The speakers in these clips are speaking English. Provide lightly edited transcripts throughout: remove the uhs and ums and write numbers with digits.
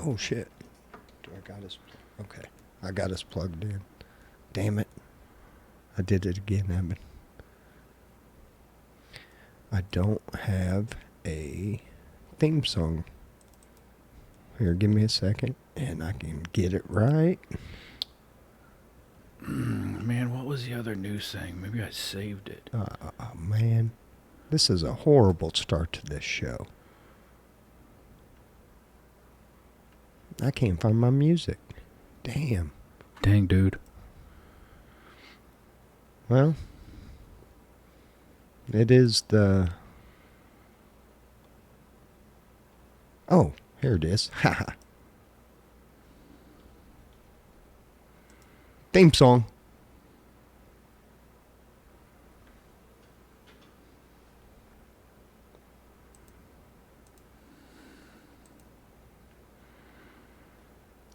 Oh, shit. Do I got us? Okay. I got us plugged in. Damn it. I did it again, Evan. I don't have a theme song. Here, give me a second, and I can get it right. Man, what was the other news thing? Maybe I saved it. Man. This is a horrible start to this show. I can't find my music. Damn. Dang, dude. Well, it is the... Oh, here it is. Haha. Theme song.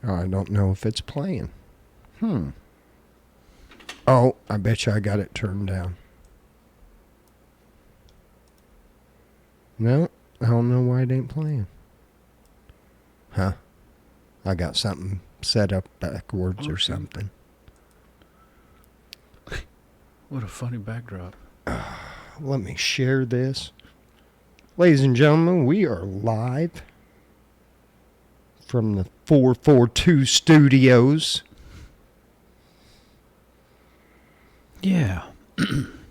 Oh, I don't know if it's playing. Oh, I bet you I got it turned down. No, I don't know why it ain't playing. Huh? I got something set up backwards or something. What a funny backdrop. Let me share this. Ladies and gentlemen, we are live from the 442 studios. Yeah.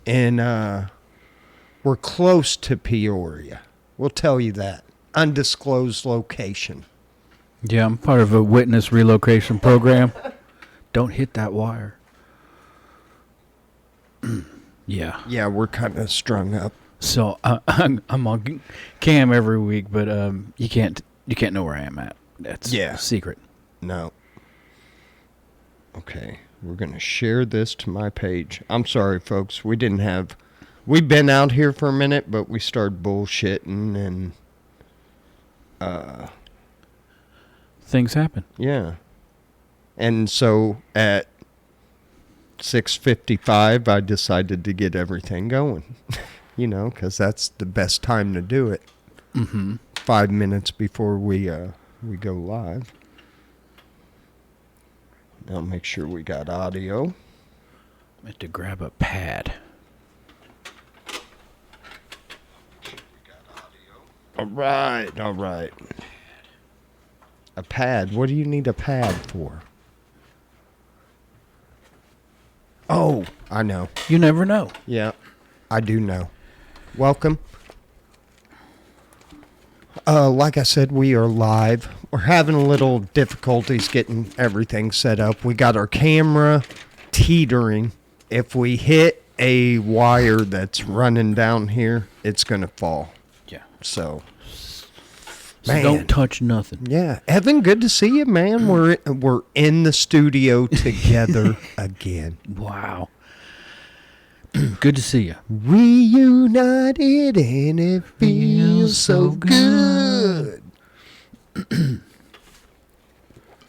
And we're close to Peoria. We'll tell you that. Undisclosed location. Yeah, I'm part of a witness relocation program. Don't hit that wire. Yeah. Yeah, we're kind of strung up. So I'm on cam every week, but you can't know where I am at. That's a secret. No. Okay, we're going to share this to my page. I'm sorry, folks. We've been out here for a minute, but we started bullshitting and things happen. Yeah. And so at 6:55, I decided to get everything going. Because that's the best time to do it. 5 minutes before we go live. Now make sure we got audio. I meant to grab a pad. All right. A pad. What do you need a pad for? Oh, I know. You never know. Yeah, I do know. Welcome. Like I said, we are live. We're having a little difficulties getting everything set up. We got our camera teetering. If we hit a wire that's running down here, it's going to fall. Yeah. So don't touch nothing. Yeah. Evan, good to see you, man. We're in the studio together again. Wow. Good to see you. Reunited and it feels so good.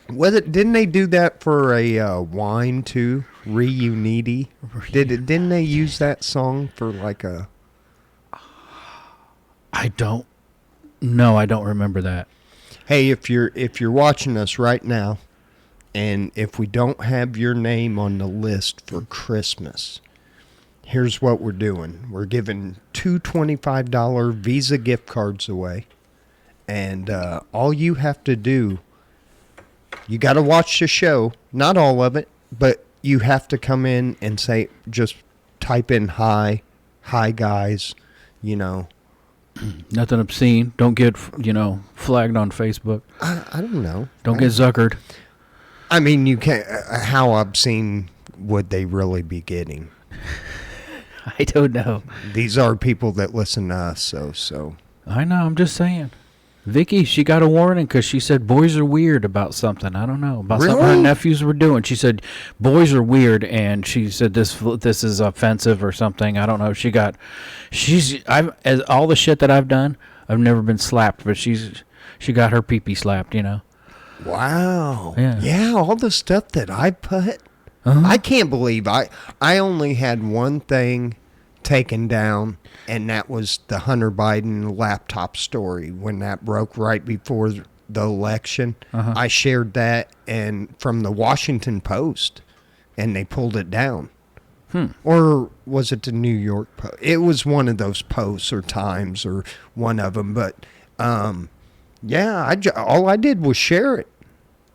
Didn't they do that for a wine too? Reunity. Didn't they use that song for like a? I don't remember that. Hey, if you're watching us right now, and if we don't have your name on the list for Christmas, here's what we're doing. We're giving two $25 Visa gift cards away. And all you have to do, you got to watch the show. Not all of it, but you have to come in and just type in hi guys, Nothing obscene. Don't get, flagged on Facebook. I don't know. Don't get zuckered. I mean, you can't. How obscene would they really be getting? I don't know. These are people that listen to us, so. I know. I'm just saying. Vicky, she got a warning because she said boys are weird about something. I don't know. About something her nephews were doing. She said boys are weird, and she said this is offensive or something. I don't know. As all the shit that I've done, I've never been slapped, but she got her pee-pee slapped, Wow. Yeah, all the stuff that I put. I can't believe I only had one thing taken down, and that was the Hunter Biden laptop story when that broke right before the election. I shared that and from the Washington Post, and they pulled it down. Or was it the New York Post? It was one of those Posts or Times or one of them. But yeah, all I did was share it.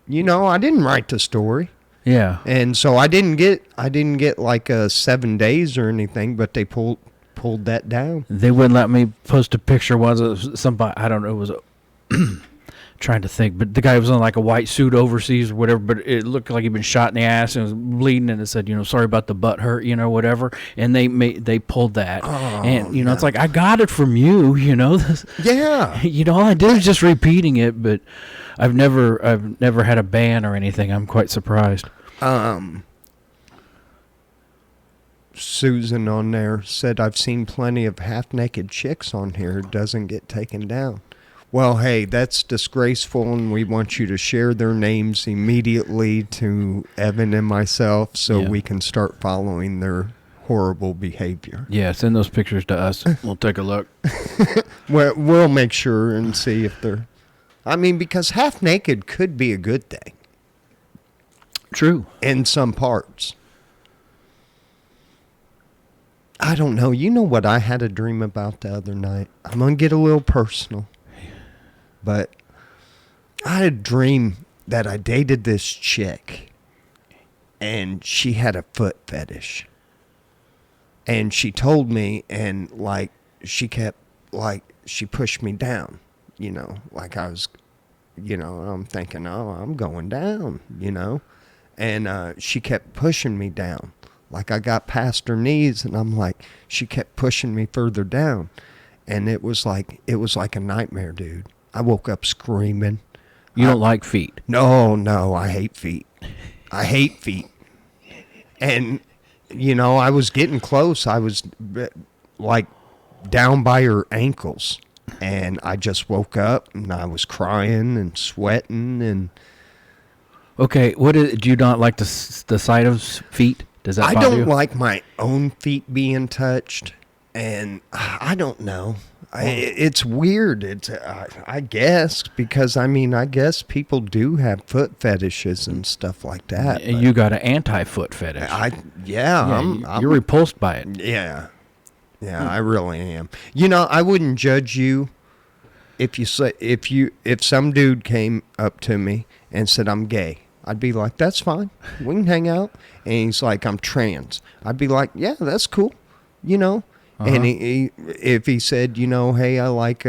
You know, I didn't write the story. Yeah. And so I didn't get like 7 days or anything, but they pulled that down. They wouldn't let me post a picture. Was it somebody? I don't know. It was trying to think, but the guy was in like a white suit overseas or whatever. But it looked like he'd been shot in the ass and was bleeding, and it said, you know, sorry about the butt hurt, you know, whatever. And they pulled that, and you know, it's like I got it from you, you know. Yeah. You know, all I did was just repeating it, but I've never had a ban or anything. I'm quite surprised. Susan on there said, I've seen plenty of half-naked chicks on here. It doesn't get taken down. Well, hey, that's disgraceful, and we want you to share their names immediately to Evan and myself so we can start following their horrible behavior. Yeah, send those pictures to us. We'll take a look. We'll make sure and see if they're... I mean, because half-naked could be a good thing. True. In some parts. I don't know. You know what I had a dream about the other night? I'm going to get a little personal. But I had a dream that I dated this chick. And she had a foot fetish. And she told me, and like, she kept, like, she pushed me down. You know, like I was, you know, I'm thinking, oh, I'm going down, you know. And she kept pushing me down. Like I got past her knees, and I'm like, she kept pushing me further down. And it was like a nightmare, dude. I woke up screaming. You don't like feet? No, I hate feet. I hate feet. And, you know, I was getting close. I was like down by her ankles. And I just woke up, and I was crying and sweating. And okay, do you not like the sight of feet? Does that I bother don't you? like my own feet being touched, and I don't know. It's weird. It's I guess because I mean I guess people do have foot fetishes and stuff like that. You got an anti-foot fetish. You're repulsed by it. Yeah, I really am. You know, I wouldn't judge you if some dude came up to me and said I'm gay. I'd be like, that's fine. We can hang out. And he's like, I'm trans. I'd be like, yeah, that's cool. You know? And if he said, you know, hey, I like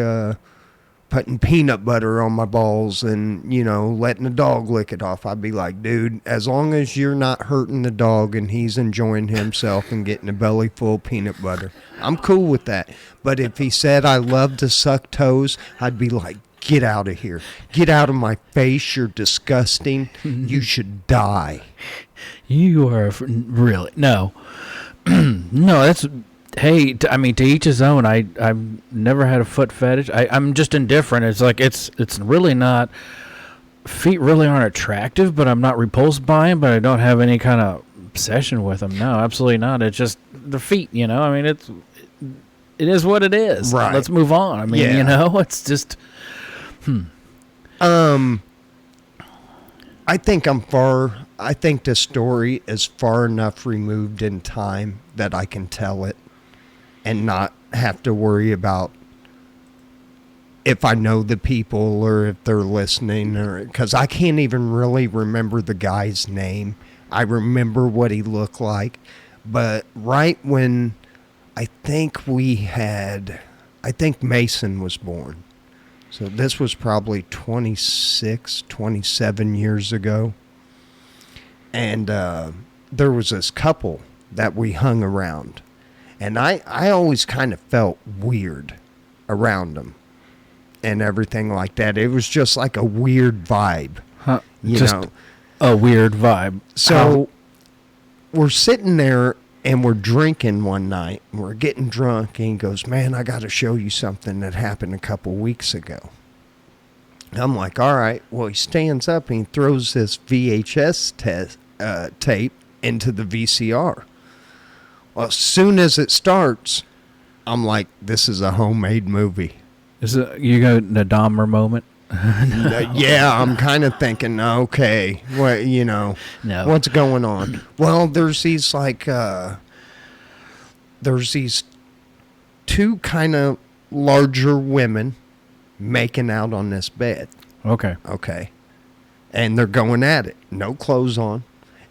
putting peanut butter on my balls and, you know, letting the dog lick it off, I'd be like, dude, as long as you're not hurting the dog and he's enjoying himself and getting a belly full of peanut butter, I'm cool with that. But if he said I love to suck toes, I'd be like, get out of here. Get out of my face. You're disgusting. You should die. You are really no. No, that's hey. I mean, to each his own. I've never had a foot fetish. I'm just indifferent. It's like it's really not. Feet really aren't attractive, but I'm not repulsed by them. But I don't have any kind of obsession with them. No, absolutely not. It's just the feet. You know. I mean, it is what it is. Right. Let's move on. I mean, you know, it's just. I think the story is far enough removed in time that I can tell it and not have to worry about if I know the people or if they're listening, or because I can't even really remember the guy's name. I remember what he looked like, but right when I think Mason was born. So this was probably 27 years ago. And there was this couple that we hung around. And I always kind of felt weird around them and everything like that. It was just like a weird vibe. You know? A weird vibe. So we're sitting there and we're drinking one night, and we're getting drunk, and he goes, man, I got to show you something that happened a couple weeks ago. I'm like, all right. Well, he stands up, and he throws this VHS tape into the VCR. Well, as soon as it starts, I'm like, this is a homemade movie. You got the Dahmer moment? Yeah, I'm kind of thinking, okay, what No. what's going on? Well, there's these two kind of larger women making out on this bed. Okay. Okay. And they're going at it. No clothes on.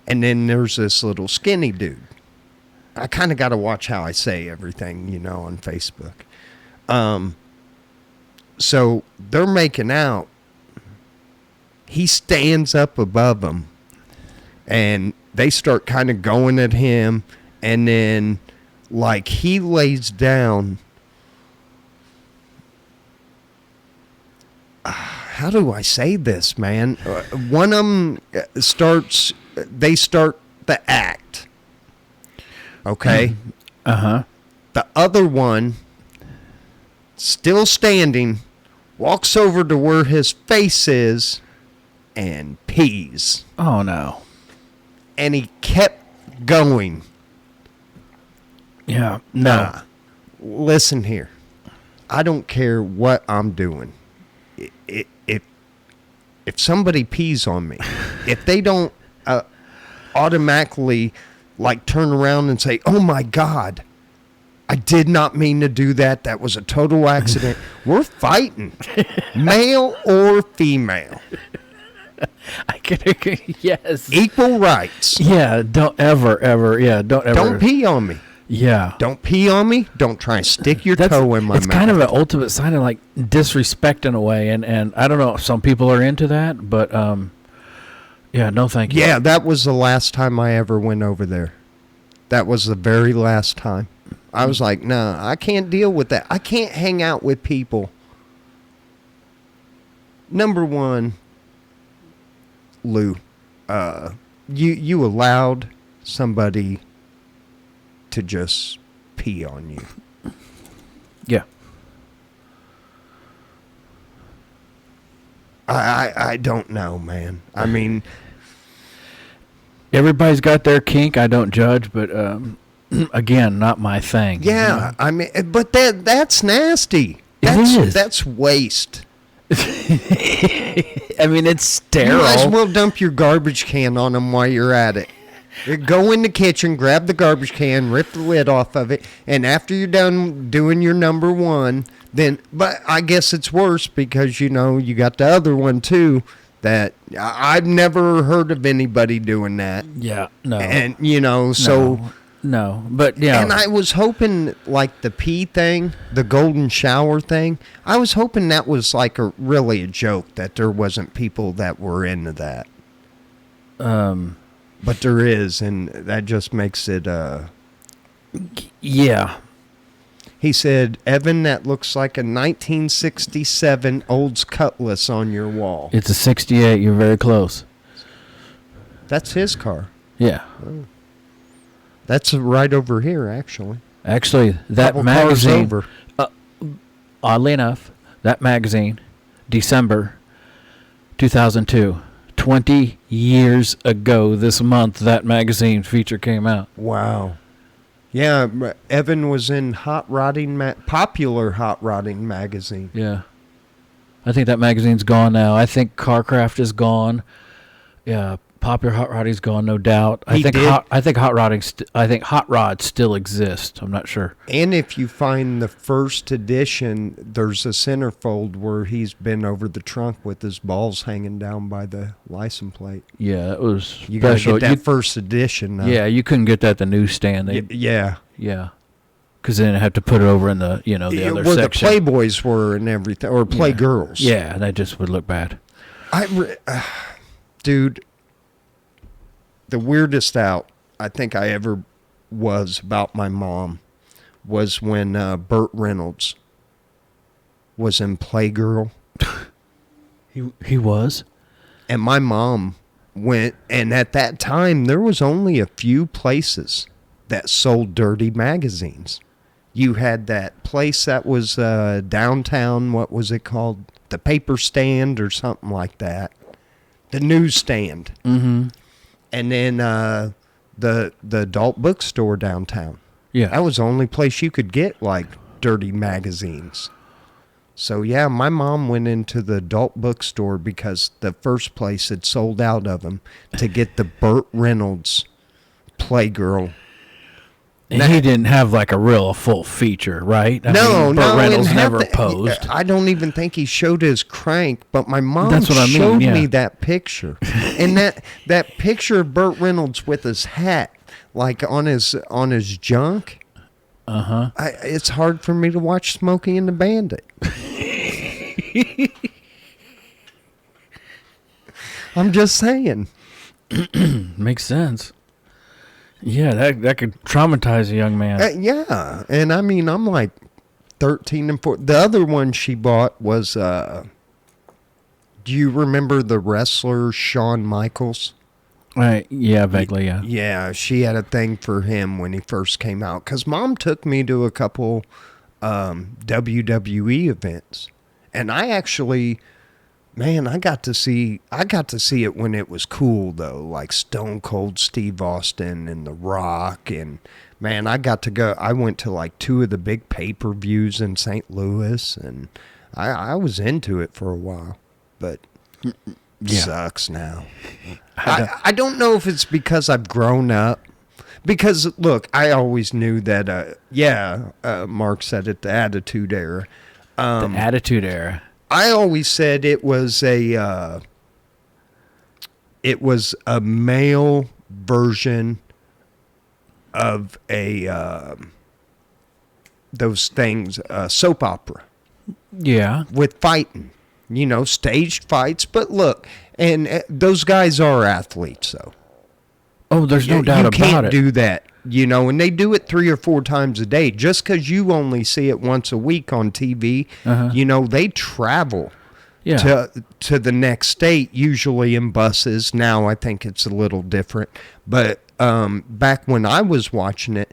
And then there's this little skinny dude. I kind of got to watch how I say everything, on Facebook. So they're making out. He stands up above them. And they start kind of going at him. And then, like, he lays down. How do I say this, man? One of them they start the act. Okay? Uh-huh. The other one, still standing, walks over to where his face is and pees. Oh, no. And he kept going. Yeah. No. Listen here. I don't care what I'm doing. If somebody pees on me, if they don't automatically like turn around and say, "Oh my God, I did not mean to do that. That was a total accident." We're fighting, male or female. I can agree. Yes. Equal rights. Yeah. Don't ever. Yeah. Don't ever. Don't pee on me. Yeah. Don't pee on me. Don't try and stick your toe in my mouth. It's kind of an ultimate sign of like disrespect in a way, and I don't know if some people are into that, but yeah, no thank you. Yeah, that was the last time I ever went over there. That was the very last time. I was like, no, I can't deal with that. I can't hang out with people. Number one, Lou, you allowed somebody to just pee on you. Yeah. I don't know, man. I mean, everybody's got their kink. I don't judge, but again, not my thing. yeah, I mean, but that's nasty. It is. That's waste. I mean, it's sterile. You might as well dump your garbage can on them while you're at it. Go in the kitchen, grab the garbage can, rip the lid off of it, and after you're done doing your number one, then, but I guess it's worse because, you got the other one too, that I've never heard of anybody doing that. Yeah, no. And, so... No, but yeah. And I was hoping, like, the pee thing, the golden shower thing, I was hoping that was, like, really a joke, that there wasn't people that were into that. But there is, and that just makes it, Yeah. He said, Evan, that looks like a 1967 Olds Cutlass on your wall. It's a 68. You're very close. That's his car. Yeah. Oh. That's right over here, actually. Actually, that Couple magazine, cars over. Oddly enough, that magazine, December 2002, 20 years ago this month, that magazine feature came out. Wow. Yeah, Evan was in popular hot rodding magazine. Yeah. I think that magazine's gone now. I think Carcraft is gone. Yeah, Popular Hot Rodding's gone, no doubt. I think Hot Rods still exist. I'm not sure. And if you find the first edition, there's a centerfold where he's been over the trunk with his balls hanging down by the license plate. Yeah, it was you gotta special. get that first edition. Yeah, you couldn't get that at the newsstand. Yeah. Yeah. Because then I have to put it over in the the other where section. The Playboys were and everything, or Playgirls. Yeah, that just would look bad. Dude, the weirdest out I think I ever was about my mom was when Burt Reynolds was in Playgirl. He was? And my mom went, and at that time, there was only a few places that sold dirty magazines. You had that place that was downtown, what was it called? The Paper Stand or something like that. The newsstand. Mm-hmm. And then the adult bookstore downtown. Yeah. That was the only place you could get, like, dirty magazines. So, yeah, my mom went into the adult bookstore because the first place had sold out of them to get the Burt Reynolds Playgirl. And he didn't have like a full feature, right? Burt Reynolds never posed. I don't even think he showed his crank, but my mom showed me that picture. And that picture of Burt Reynolds with his hat, like on his junk. Uh-huh. It's hard for me to watch Smokey and the Bandit. I'm just saying. Makes sense. Yeah, that could traumatize a young man. Yeah, and I mean, I'm like 13 and 14. The other one she bought was, do you remember the wrestler Shawn Michaels? Right, yeah, vaguely, yeah. Yeah, she had a thing for him when he first came out. Because Mom took me to a couple WWE events. And I actually... Man, I got to see it when it was cool though, like Stone Cold Steve Austin and The Rock, and man, I went to like 2 of the big pay-per-views in St. Louis, and I was into it for a while, but sucks now. I don't know if it's because I've grown up, because look, I always knew that Mark said it, the Attitude Era. The Attitude Era. I always said it was a male version of those things, soap opera. Yeah. With fighting, staged fights. But look, and those guys are athletes, though. Oh, there's no doubt about it. You can't do that. And they do it 3 or 4 times a day. Just because you only see it once a week on TV, they travel to the next state, usually in buses. Now I think it's a little different. But back when I was watching it,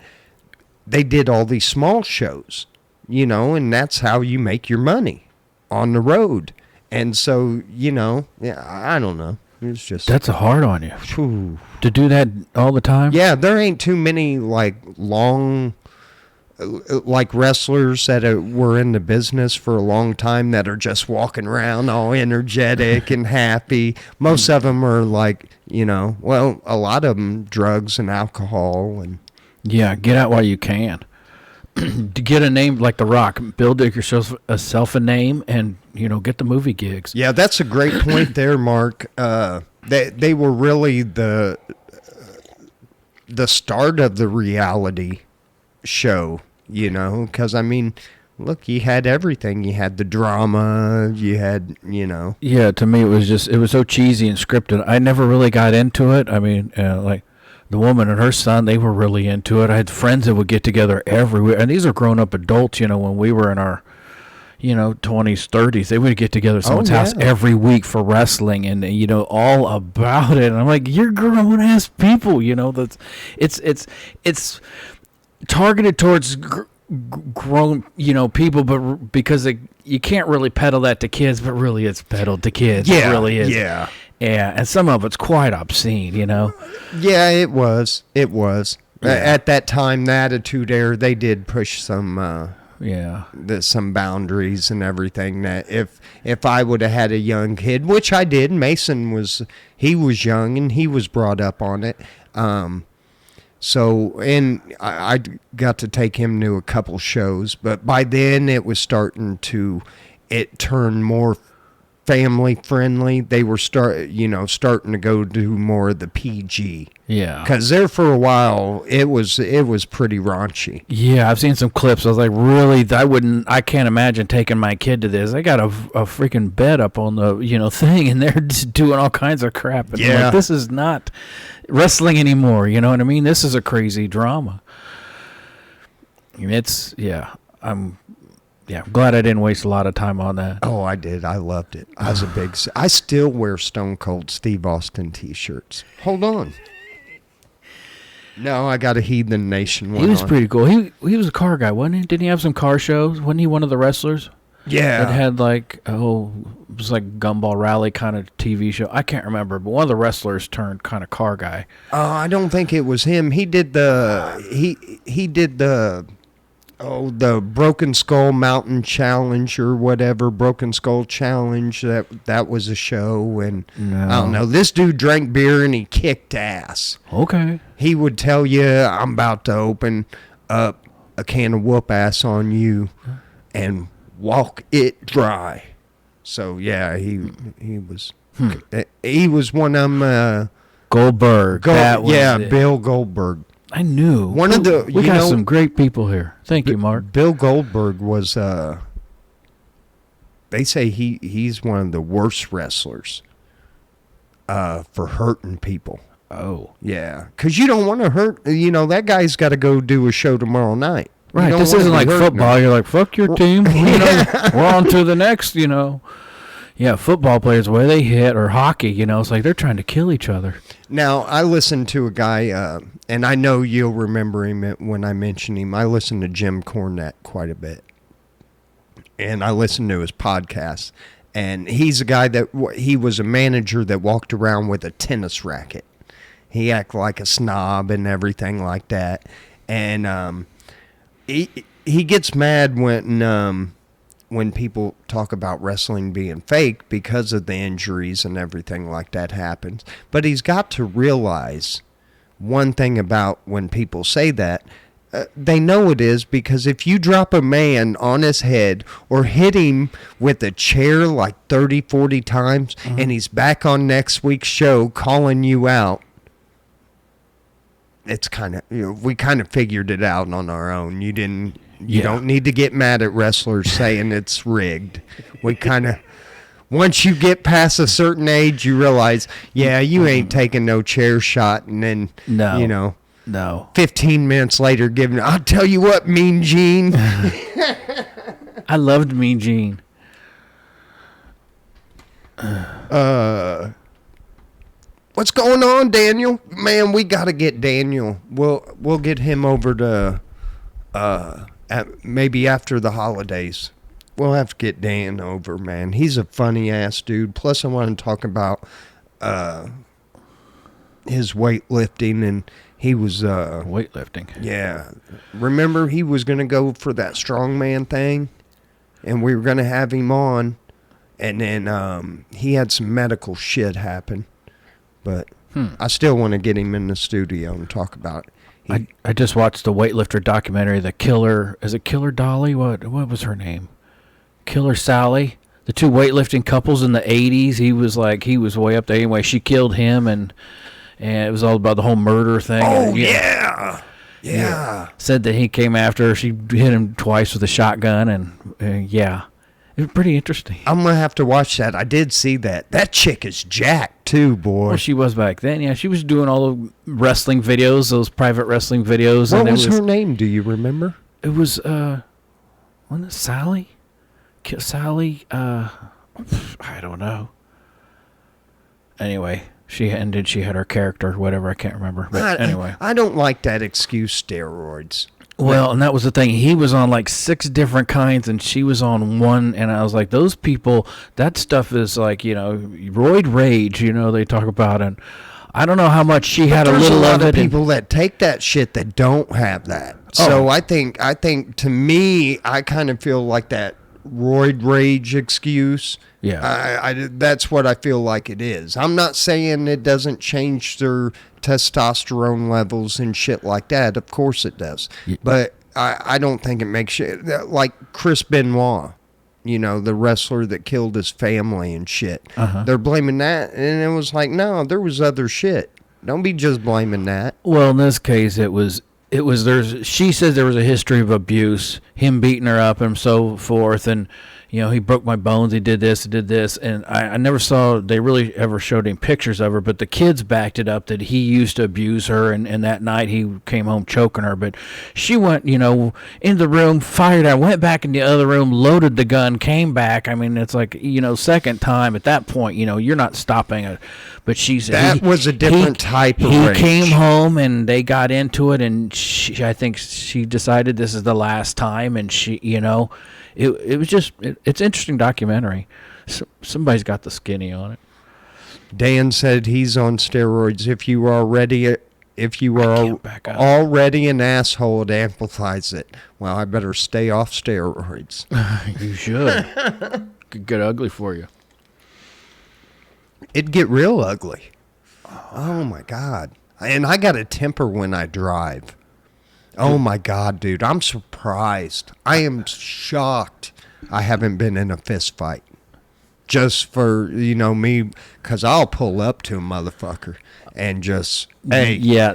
they did all these small shows, and that's how you make your money on the road. And so, I don't know. It's just... That's hard on you. Whew. To do that all the time? Yeah, there ain't too many, long... wrestlers that were in the business for a long time that are just walking around all energetic and happy. Most of them are a lot of them drugs and alcohol. And yeah, get out while you can. To get a name like The Rock, build yourself a name and, get the movie gigs. Yeah, that's a great point there, Mark. They were really the start of the reality show, because, I mean, look, you had everything. You had the drama, you had, Yeah, to me, it was so cheesy and scripted. I never really got into it. I mean, the woman and her son, they were really into it. I had friends that would get together everywhere, and these are grown-up adults, when we were in our, 20s, 30s, they would get together at someone's house every week for wrestling and, all about it. And I'm like, you're grown-ass people, that's, it's targeted towards grown, people, but because you can't really peddle that to kids, but really it's peddled to kids. Yeah, it really is. Yeah. Yeah, and some of it's quite obscene, Yeah, it was. Yeah. At that time, the Attitude Era, they did push some some boundaries and everything. That if I would have had a young kid, which I did, Mason was young and he was brought up on it. So, and I got to take him to a couple shows, but by then it was starting to turn more family friendly. They were starting to go do more of the PG. Yeah. Because there for a while, it was pretty raunchy. Yeah, I've seen some clips. I was like, really? I can't imagine taking my kid to this. I got a freaking bed up on the, thing, and they're just doing all kinds of crap. And I'm like, this is not wrestling anymore. You know what I mean? This is a crazy drama. I'm glad I didn't waste a lot of time on that. Oh, I did. I loved it. I still wear Stone Cold Steve Austin t-shirts. Hold on. No, I got a Heathen Nation one. He was pretty cool. He was a car guy, wasn't he? Didn't he have some car shows? Wasn't he one of the wrestlers? Yeah. It had it was like Gumball Rally kind of TV show. I can't remember, but one of the wrestlers turned kind of car guy. I don't think it was him. He did the Oh, the Broken Skull Mountain Challenge or whatever, Broken Skull Challenge. That was a show, and No. I don't know. This dude drank beer and he kicked ass. Okay. He would tell you, "I'm about to open up a can of whoop ass on you, and walk it dry." So yeah, he was one of them. Goldberg. That was it. Bill Goldberg. I knew. We got some great people here. Thank you, Mark. Bill Goldberg was. They say he's one of the worst wrestlers. For hurting people. Oh. Yeah, because you don't want to hurt. That guy's got to go do a show tomorrow night. Right. This isn't like football. You're like, fuck your team. We're on to the next. Yeah, football players, the way they hit, or hockey, it's like they're trying to kill each other. Now, I listened to a guy, and I know you'll remember him when I mention him. I listen to Jim Cornette quite a bit. And I listen to his podcast. And he's a guy he was a manager that walked around with a tennis racket. He acted like a snob and everything like that. And he gets mad when people talk about wrestling being fake because of the injuries and everything like that happens. But he's got to realize one thing about when people say that, they know it is, because if you drop a man on his head or hit him with a chair like 30, 40 times, and he's back on next week's show calling you out, it's kind of, we kind of figured it out on our own. You don't need to get mad at wrestlers saying it's rigged. We kind of, once you get past a certain age, you realize, you ain't taking no chair shot. And then, No. 15 minutes later, I'll tell you what, Mean Gene. I loved Mean Gene. What's going on, Daniel? Man, we got to get Daniel. We'll get him over to maybe after the holidays. We'll have to get Dan over, man. He's a funny-ass dude. Plus, I want to talk about his weightlifting, and he was... weightlifting. Yeah. Remember, he was going to go for that strongman thing, and we were going to have him on, and then he had some medical shit happen. But I still want to get him in the studio and talk about it. I just watched the weightlifter documentary, The Killer. Is it Killer Dolly? What was her name? Killer Sally. The two weightlifting couples in the 80s. He was way up there. Anyway, she killed him, and it was all about the whole murder thing. Oh, and, yeah. Said that he came after her. She hit him twice with a shotgun, and it was pretty interesting. I'm going to have to watch that. I did see that. That chick is jacked, too, boy. Well, she was back then. Yeah, she was doing all the wrestling videos, those private wrestling videos. What was her name? Do you remember? It was, wasn't it Sally? Sally, I don't know. Anyway, she had her character, whatever, I can't remember. But anyway. I don't like that excuse, steroids. Well, and that was the thing. He was on like 6 different kinds, and she was on one. And I was like, those people, that stuff is like, roid rage, they talk about. And I don't know how much she had a little of it. There's a lot of people that take that shit that don't have that. So I think to me, I kind of feel like that roid rage excuse. Yeah. That's what I feel like it is. I'm not saying it doesn't change their testosterone levels and shit like that. Of course it does. Yeah. But I don't think it makes shit. Like Chris Benoit, the wrestler that killed his family and shit. They're blaming that. And it was like, no, there was other shit. Don't be just blaming that. Well, in this case, she says there was a history of abuse, him beating her up and so forth, and he broke my bones, he did this, and I never saw, they really ever showed him pictures of her, but the kids backed it up that he used to abuse her, and that night he came home choking her, but she went, into the room, fired out, went back in the other room, loaded the gun, came back. I mean, it's like, second time at that point, you're not stopping it. But she said that was a different type of rage. He came home and they got into it, and I think she decided this is the last time, and she, it was just, it's an interesting documentary. Somebody's got the skinny on it. Dan said he's on steroids. If you are already if you are already an asshole, it amplifies it. Well, I better stay off steroids. You should. Could get ugly for you. It'd get real ugly. Oh, my God. And I got a temper when I drive. Oh, my God, dude. I'm surprised. I am shocked I haven't been in a fist fight. Just for, me, because I'll pull up to a motherfucker and just, hey. Yeah,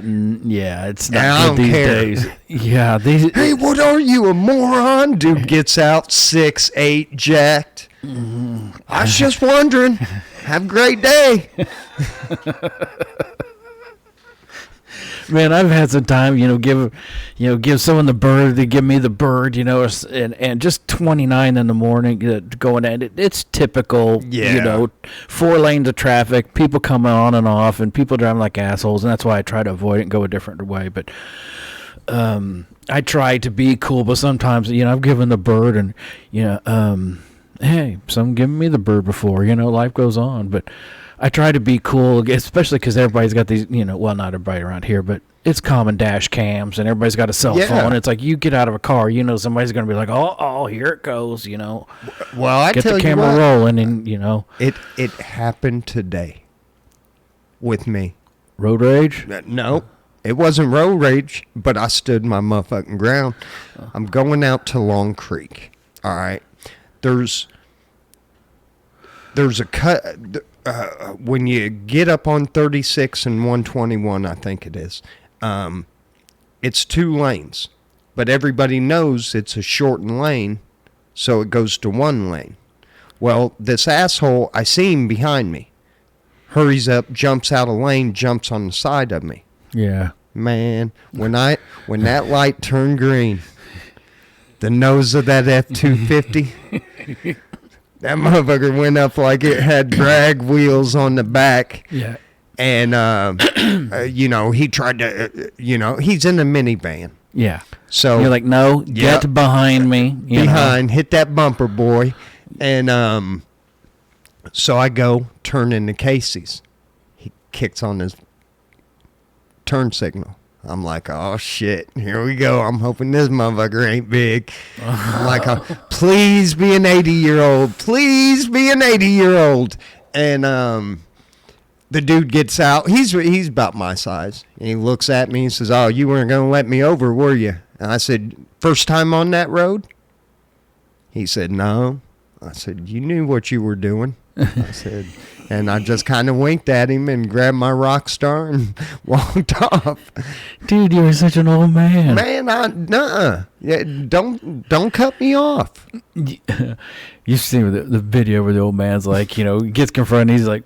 it's not good these days. Yeah. Hey, what are you, a moron? Dude gets out 6'8", jacked. I was just wondering. Have a great day. Man, I've had some time, give someone the bird, they give me the bird, and just 29 in the morning going at it. It's typical, 4 lanes of traffic, people coming on and off, and people driving like assholes, and that's why I try to avoid it and go a different way. But I try to be cool, but sometimes, I've given the bird, and, hey, someone giving me the bird before, life goes on, but I try to be cool, especially because everybody's got these, well, not everybody around here, but it's common dash cams, and everybody's got a cell phone. It's like you get out of a car, somebody's going to be like, oh, here it goes, Well, I get tell the camera rolling, and, It happened today with me. Road rage? No, it wasn't road rage, but I stood my motherfucking ground. I'm going out to Long Creek, all right? There's a cut... when you get up on 36 and 121, I think it is, it's 2 lanes. But everybody knows it's a shortened lane, so it goes to 1 lane. Well, this asshole, I see him behind me. Hurries up, jumps out of lane, jumps on the side of me. Yeah. Man, when that light turned green, the nose of that F-250... That motherfucker went up like it had drag wheels on the back. Yeah. And, he tried to, he's in a minivan. Yeah. So you're like, no, get behind me. Hit that bumper, boy. And so I go, turn into Casey's. He kicks on his turn signal. I'm like, oh, shit, here we go. I'm hoping this motherfucker ain't big. I'm like, please be an 80-year-old. Please be an 80-year-old. And the dude gets out. He's about my size. And he looks at me and says, oh, you weren't going to let me over, were you? And I said, first time on that road? He said, no. I said, you knew what you were doing. I said... And I just kind of winked at him and grabbed my rock star and walked off. Dude, you were such an old man. Man, yeah, don't cut me off. You see the video where the old man's like, gets confronted. He's like,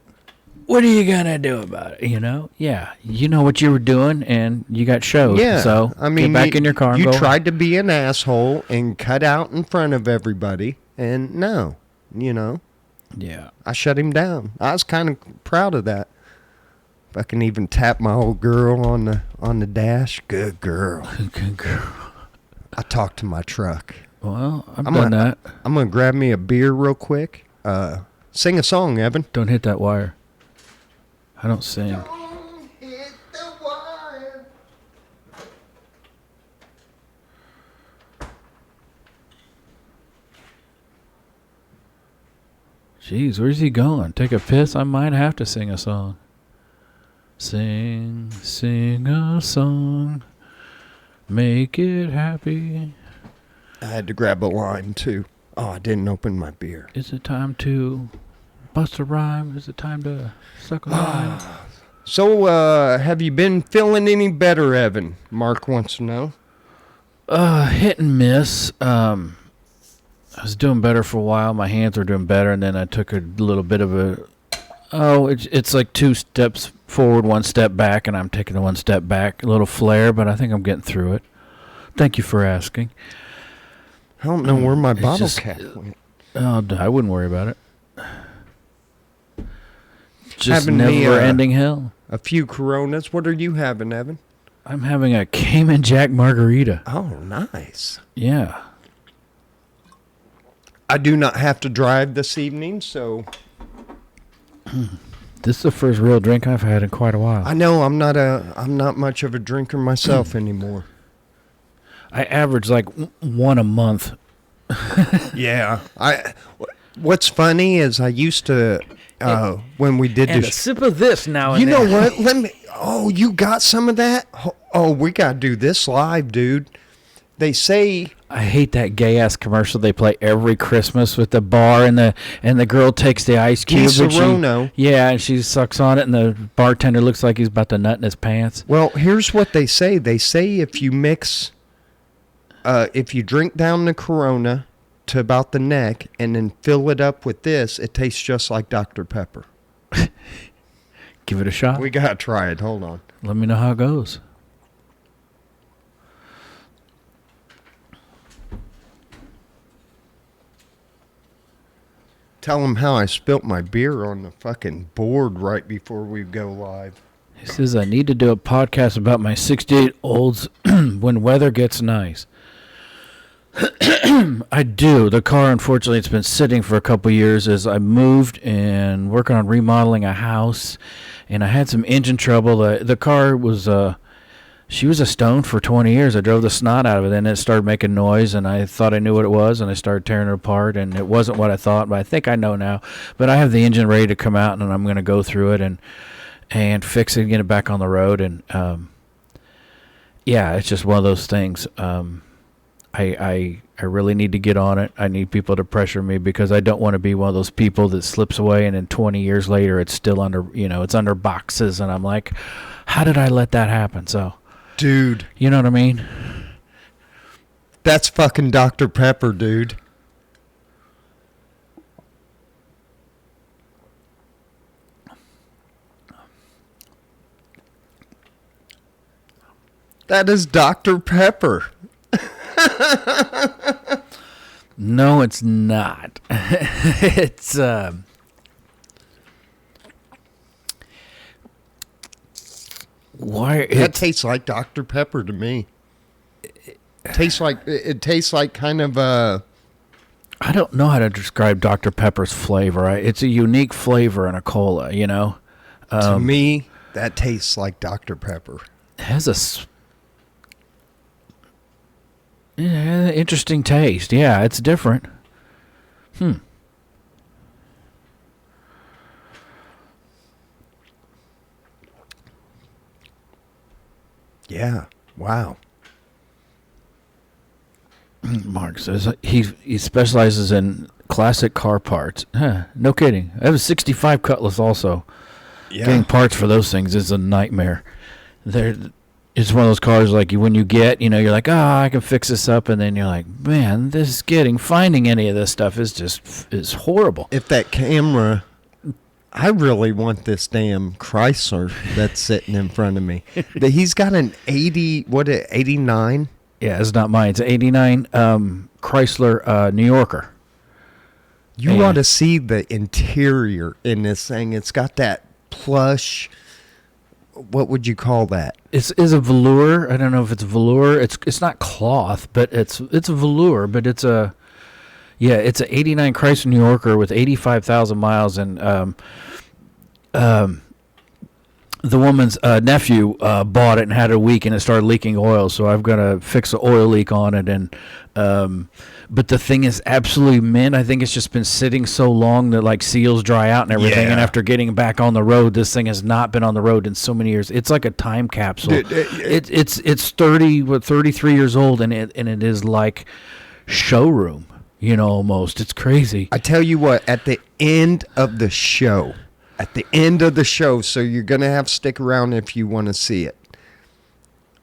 what are you going to do about it? Yeah, you know what you were doing and you got showed. Yeah, so I mean, get back in your car and you go. Tried to be an asshole and cut out in front of everybody. And no, Yeah. I shut him down. I was kind of proud of that. If I can even tap my old girl on the dash, good girl. Good girl. I talked to my truck. Well, I'm done that. I'm going to grab me a beer real quick. Sing a song, Evan. Don't hit that wire. I don't sing. Don't hit the wire. Jeez, where's he going? Take a piss? I might have to sing a song. Sing a song. Make it happy. I had to grab a line, too. Oh, I didn't open my beer. Is it time to bust a rhyme? Is it time to suck a line? So, have you been feeling any better, Evan? Mark wants to know. Hit and miss. I was doing better for a while. My hands were doing better, and then I took a little bit of a... Oh, it's like 2 steps forward, 1 step back, and I'm taking the 1 step back. A little flare, but I think I'm getting through it. Thank you for asking. I don't know where my bottle cap went. Oh, I wouldn't worry about it. Just Having never-ending hell. A few Coronas. What are you having, Evan? I'm having a Cayman Jack margarita. Oh, nice. Yeah. I do not have to drive this evening, so This is the first real drink I've had in quite a while. I know I'm not much of a drinker myself anymore. I average like one a month. Yeah. What's funny is I used to when we did And this. a sip of this now and You then. know what? Let me. Oh, you got some of that? Oh, we gotta do this live, dude. They say. I hate that gay ass commercial they play every Christmas with the bar and the girl takes the ice cube and and she sucks on it and the bartender looks like he's about to nut in his pants. Well, here's what they say. They say if you mix, if you drink down the Corona to about the neck and then fill it up with this, it tastes just like Dr. Pepper. Give it a shot. We gotta try it. Hold on. Let me know how it goes. Tell them how I spilt my beer on the fucking board right before we go live. He says, I need to do a podcast about my 68 olds when weather gets nice. I do. The car, unfortunately, it's been sitting for a couple years as I moved and working on remodeling a house. And I had some engine trouble. The car was... She was a stone for 20 years. I drove the snot out of it, and it started making noise, and I thought I knew what it was, and I started tearing it apart, and it wasn't what I thought, but I think I know now. But I have the engine ready to come out, and I'm going to go through it and fix it and get it back on the road. And, yeah, it's just one of those things. I really need to get on it. I need people to pressure me because I don't want to be one of those people that slips away, and then 20 years later it's still under, it's under boxes, and I'm like, how did I let that happen? So... Dude. You know what I mean? That's fucking Dr. Pepper, dude. That is Dr. Pepper. No, it's not. It's, why that tastes like Dr. Pepper to me. It tastes like kind of I don't know how to describe Dr. Pepper's flavor. It's a unique flavor in a cola, to me, that tastes like Dr. Pepper. It has interesting taste. Yeah, it's different. Yeah. Wow. Mark says he specializes in classic car parts. Huh, no kidding. I have a 65 Cutlass also. Yeah. Getting parts for those things is a nightmare. It's one of those cars like when you get, you're like, I can fix this up, and then you're like, man, finding any of this stuff is horrible. If that camera... I really want this damn Chrysler that's sitting in front of me. He's got an 89? Yeah, it's not mine. It's an 89 Chrysler New Yorker. You ought to see the interior in this thing. It's got that plush, what would you call that? It's a velour. I don't know if it's velour. It's not cloth, but it's a velour, but it's a... Yeah, it's an 89 Chrysler New Yorker with 85,000 miles, and the woman's nephew bought it and had it a week, and it started leaking oil, so I've got to fix the oil leak on it. And but the thing is absolutely mint. I think it's just been sitting so long that like seals dry out and everything, and after getting back on the road, this thing has not been on the road in so many years. It's like a time capsule. It's 33 years old, and it is like showroom. Almost. It's crazy. I tell you what, at the end of the show, so you're going to have to stick around if you want to see it.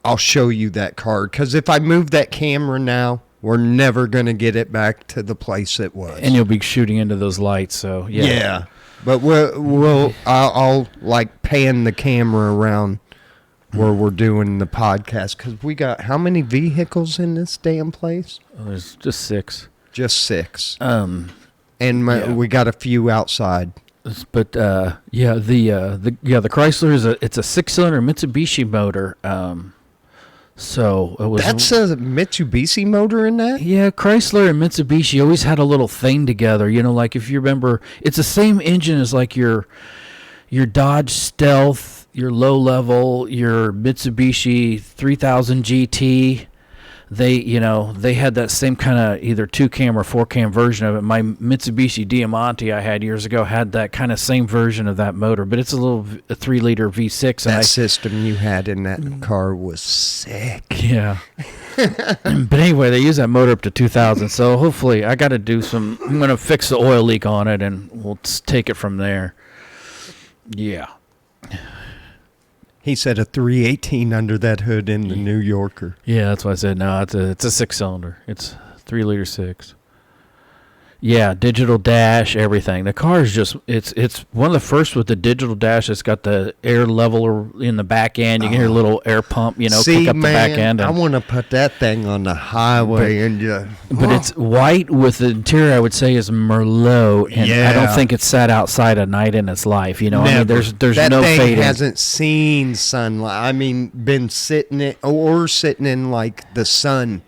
I'll show you that card, because if I move that camera now, we're never going to get it back to the place it was. And you'll be shooting into those lights, so yeah. Yeah, but I'll like pan the camera around where we're doing the podcast, because we got how many vehicles in this damn place? There's just 6. Just 6. We got a few outside. But the Chrysler is it's a 6-cylinder Mitsubishi motor. So it was. That's a Mitsubishi motor in that? Yeah, Chrysler and Mitsubishi always had a little thing together. Like if you remember, it's the same engine as like your your Dodge Stealth, your low level, your Mitsubishi 3000 GT. They had that same kind of either 2-cam or 4-cam version of it. My Mitsubishi Diamante I had years ago had that kind of same version of that motor, but it's a 3-liter V6. That system you had in that car was sick. Yeah. But anyway, they use that motor up to 2,000. So hopefully I'm going to fix the oil leak on it, and we'll take it from there. Yeah. He said a 318 under that hood in the New Yorker. Yeah, that's why I said no. It's a 6-cylinder. It's 3-liter 6. Yeah, digital dash, everything. The car is just it's one of the first with the digital dash. It's got the air leveler in the back end. You can hear a little air pump, kick up the back end. I want to put that thing on the highway but it's white with the interior. I would say is Merlot, and I don't think it's sat outside a night in its life. I mean, there's that no thing fading. Hasn't seen sunlight. I mean, been sitting in like the sun.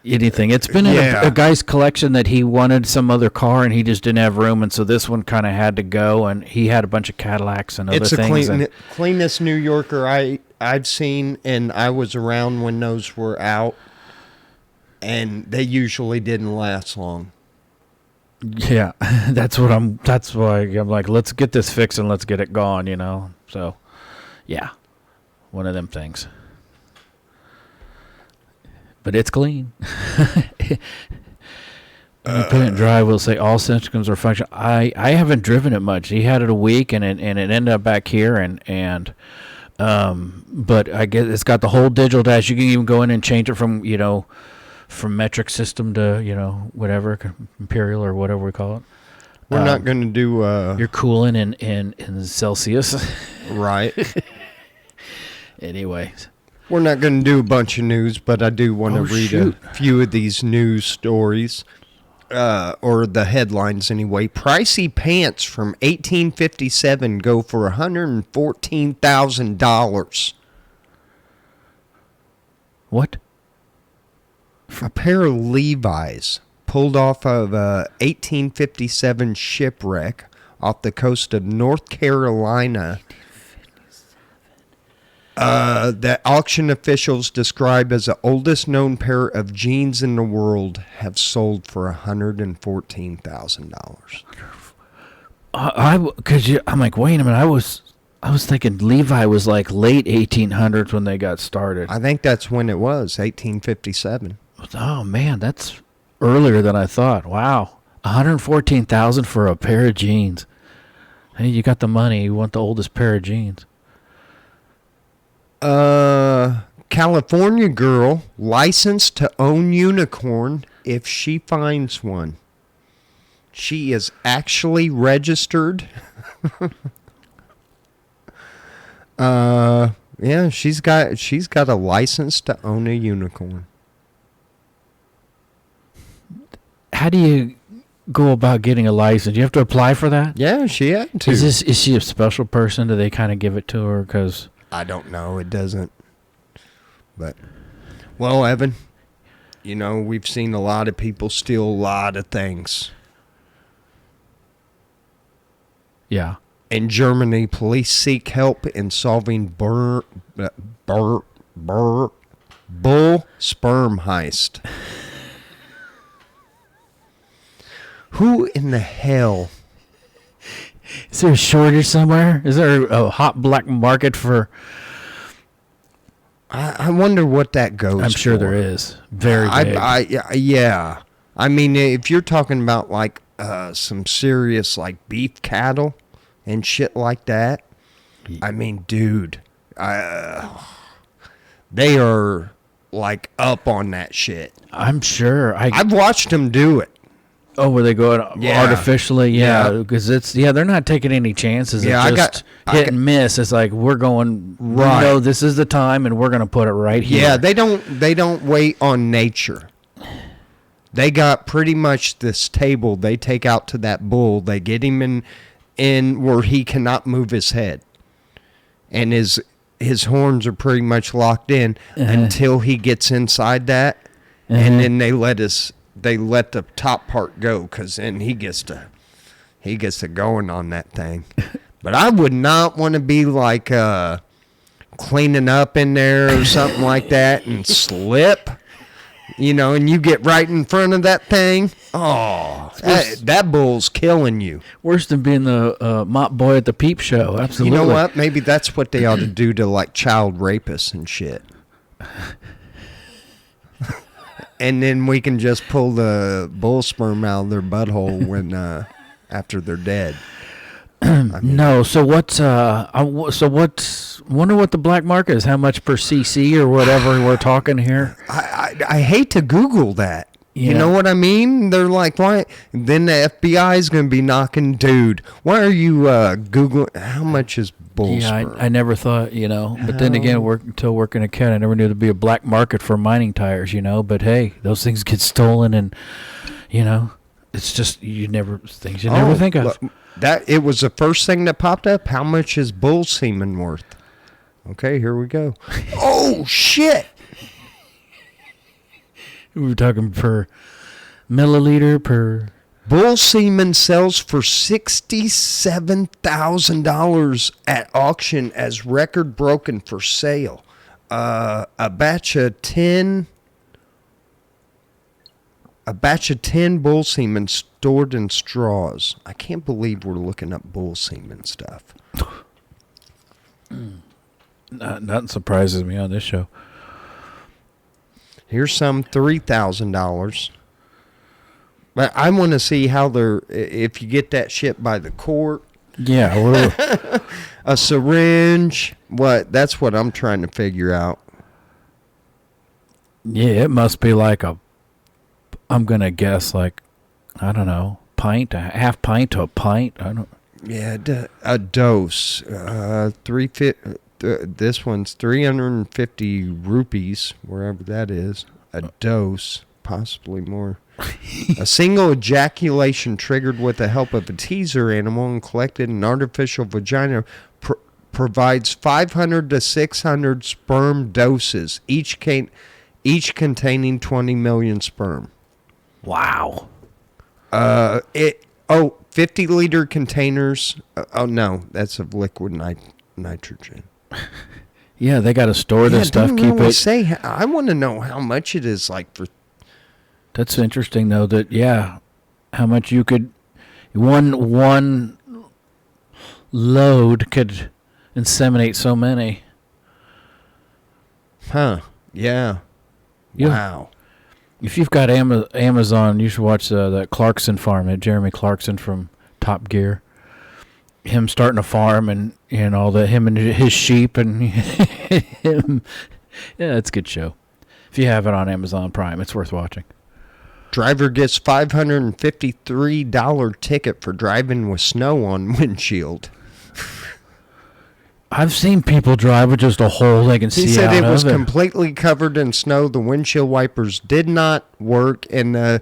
Anything. It's been in a guy's collection that he wanted some other car and he just didn't have room, and so this one kind of had to go, and he had a bunch of Cadillacs and other things. It's the cleanest New Yorker I've seen, and I was around when those were out, and they usually didn't last long. Yeah, that's why I'm like, let's get this fixed and let's get it gone, So, yeah, one of them things. But it's clean. When you put it in dry, we'll say all systems are functional. I haven't driven it much. He had it a week, and it ended up back here, but I guess it's got the whole digital dash. You can even go in and change it from metric system to whatever, imperial or whatever we call it. We're not going to do. You're cooling in Celsius, right? Anyways. We're not going to do a bunch of news, but I do want to read a few of these news stories, or the headlines anyway. Pricey pants from 1857 go for $114,000. What? A pair of Levi's pulled off of a 1857 shipwreck off the coast of North Carolina. That auction officials describe as the oldest known pair of jeans in the world have sold for $114,000. I'm like, wait a minute. I was thinking Levi was like late 1800s when they got started. I think that's when it was, 1857. Oh man, that's earlier than I thought. Wow, $114,000 for a pair of jeans. Hey, you got the money. You want the oldest pair of jeans. California girl licensed to own unicorn if she finds one. She is actually registered. Yeah, she's got a license to own a unicorn. How do you go about getting a license? Do you have to apply for that? Yeah, she had to. Is she a special person? Do they kind of give it to her? Because I don't know. It doesn't. But, well, Evan, we've seen a lot of people steal a lot of things. Yeah. In Germany, police seek help in solving bull sperm heist. Who in the hell? Is there a shortage somewhere? Is there a hot black market for... I wonder what that goes for. I'm sure there is. Very big. Yeah. I mean, if you're talking about like some serious like beef cattle and shit like that, I mean, dude, they are like up on that shit. I'm sure. I've watched them do it. Oh, where they go artificially? Yeah, because they're not taking any chances. Yeah, it's just hit and miss. It's like we're going right. This is the time, and we're going to put it right here. Yeah, they don't wait on nature. They got pretty much this table they take out to that bull. They get him in where he cannot move his head, and his horns are pretty much locked in until he gets inside that, and then they let the top part go, because then he gets to going on that thing. But I would not want to be like cleaning up in there or something like that and slip, and you get right in front of that thing. Oh, that bull's killing you. Worse than being the mop boy at the peep show. Absolutely. You know what? Maybe that's what they ought to do to like child rapists and shit. And then we can just pull the bull sperm out of their butthole when after they're dead. No. So what's wonder what the black market is? How much per cc or whatever we're talking here? I hate to Google that. Yeah. You know what I mean? They're like, why? Then the FBI is going to be knocking, dude. Why are you Googling? How much is bull sperm? I never thought, But then again, until working at Cat, I never knew there'd be a black market for mining tires, But hey, those things get stolen, and it's just never think of. Look, that it was the first thing that popped up. How much is bull semen worth? Okay, here we go. Oh shit! We were talking per milliliter per. Bull semen sells for $67,000 at auction as record broken for sale. A batch of 10 bull semen stored in straws. I can't believe we're looking up bull semen stuff. Nothing surprises me on this show. Here's some $3,000. But I want to see how if you get that shit by the court. Yeah. A syringe. That's what I'm trying to figure out. Yeah, it must be like I'm going to guess like, I don't know, pint, a half pint to a pint. I don't. Yeah, a dose. This one's 350 rupees, wherever that is. A dose, possibly more. A single ejaculation triggered with the help of a teaser animal and collected in an artificial vagina provides 500 to 600 sperm doses, each containing 20 million sperm. Wow. 50-liter containers. No, that's of liquid nitrogen. Yeah, they got to store this stuff. Keep it. I want to know how much it is like for. That's interesting, though. How much you could one load could inseminate so many. Huh? Yeah. Wow. If you've got Amazon, you should watch that Clarkson farm. Jeremy Clarkson from Top Gear. Him starting a farm and all that. Him and his sheep and him. Yeah, it's a good show. If you have it on Amazon Prime, it's worth watching. Driver gets $553 ticket for driving with snow on windshield. I've seen people drive with just a hole they can see out of it. He said it was completely covered in snow. The windshield wipers did not work, and the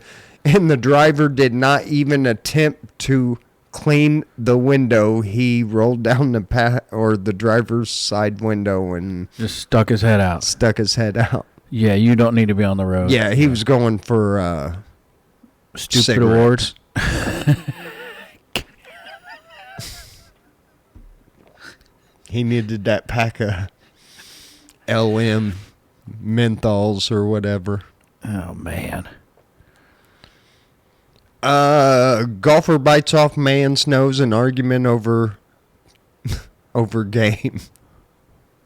driver did not even attempt to clean the window. He rolled down the driver's side window and just stuck his head out. Yeah, you don't need to be on the road. Yeah, he was going for stupid cigarettes. awards. He needed that pack of LM menthols or whatever. Oh, man. Golfer bites off man's nose in argument over game.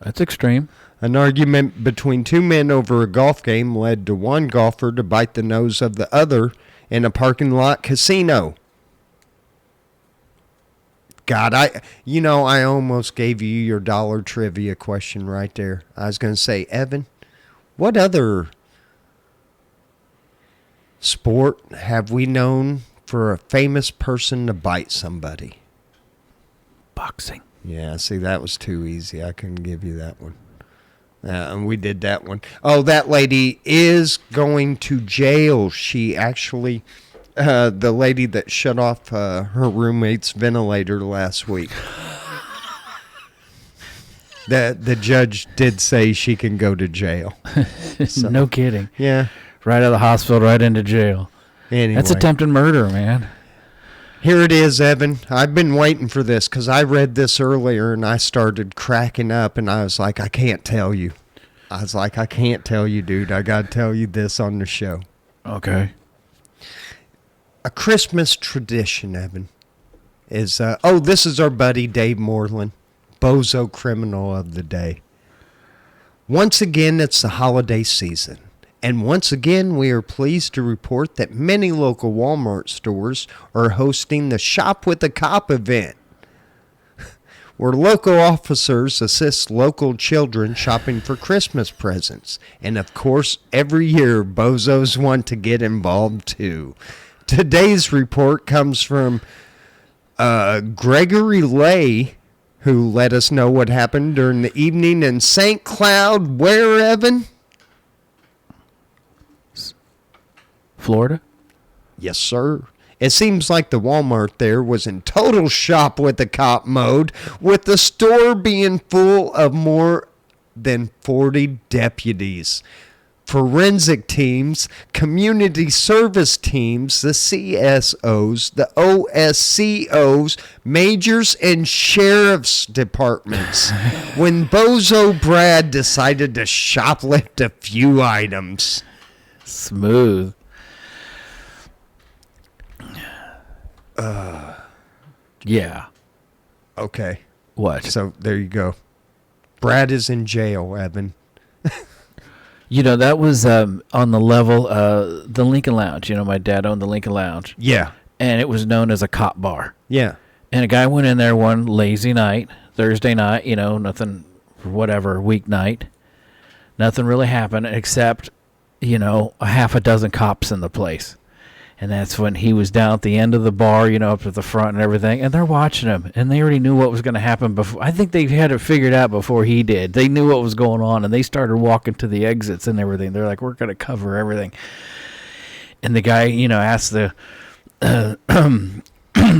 That's extreme. An argument between two men over a golf game led to one golfer to bite the nose of the other in a parking lot casino. God, I almost gave you your dollar trivia question right there. I was going to say, Evan, what other sport have we known for a famous person to bite somebody? Boxing. Yeah, see, that was too easy. I couldn't give you that one. And we did that one. Oh, that lady is going to jail. She actually... the lady that shut off her roommate's ventilator last week. The judge did say she can go to jail. So, no kidding. Yeah. Right out of the hospital, right into jail. Anyway. That's attempted murder, man. Here it is, Evan. I've been waiting for this because I read this earlier and I started cracking up and I was like, I can't tell you. I was like, I can't tell you, dude. I got to tell you this on the show. Okay. A Christmas tradition, Evan, is, this is our buddy Dave Moreland, bozo criminal of the day. Once again, it's the holiday season. And once again, we are pleased to report that many local Walmart stores are hosting the Shop with a Cop event, where local officers assist local children shopping for Christmas presents. And of course, every year, bozos want to get involved too. Today's report comes from Gregory Lay, who let us know what happened during the evening in St. Cloud, where, Evan? Florida? Yes, sir. It seems like the Walmart there was in total shop with the cop mode, with the store being full of more than 40 deputies, forensic teams, community service teams, the CSOs, the OSCOs, majors, and sheriff's departments, when Bozo Brad decided to shoplift a few items. Smooth. Yeah. Okay. What? So there you go. Brad is in jail, Evan. You know, that was on the level, the Lincoln Lounge. You know, my dad owned the Lincoln Lounge. Yeah. And it was known as a cop bar. Yeah. And a guy went in there one lazy night, Thursday night, you know, nothing, whatever, weeknight. Nothing really happened except, you know, a half a dozen cops in the place. And that's when he was down at the end of the bar, you know, up at the front and everything. And they're watching him. And they already knew what was going to happen before. I think they had it figured out before he did. They knew what was going on. And they started walking to the exits and everything. They're like, we're going to cover everything. And the guy, you know, asked the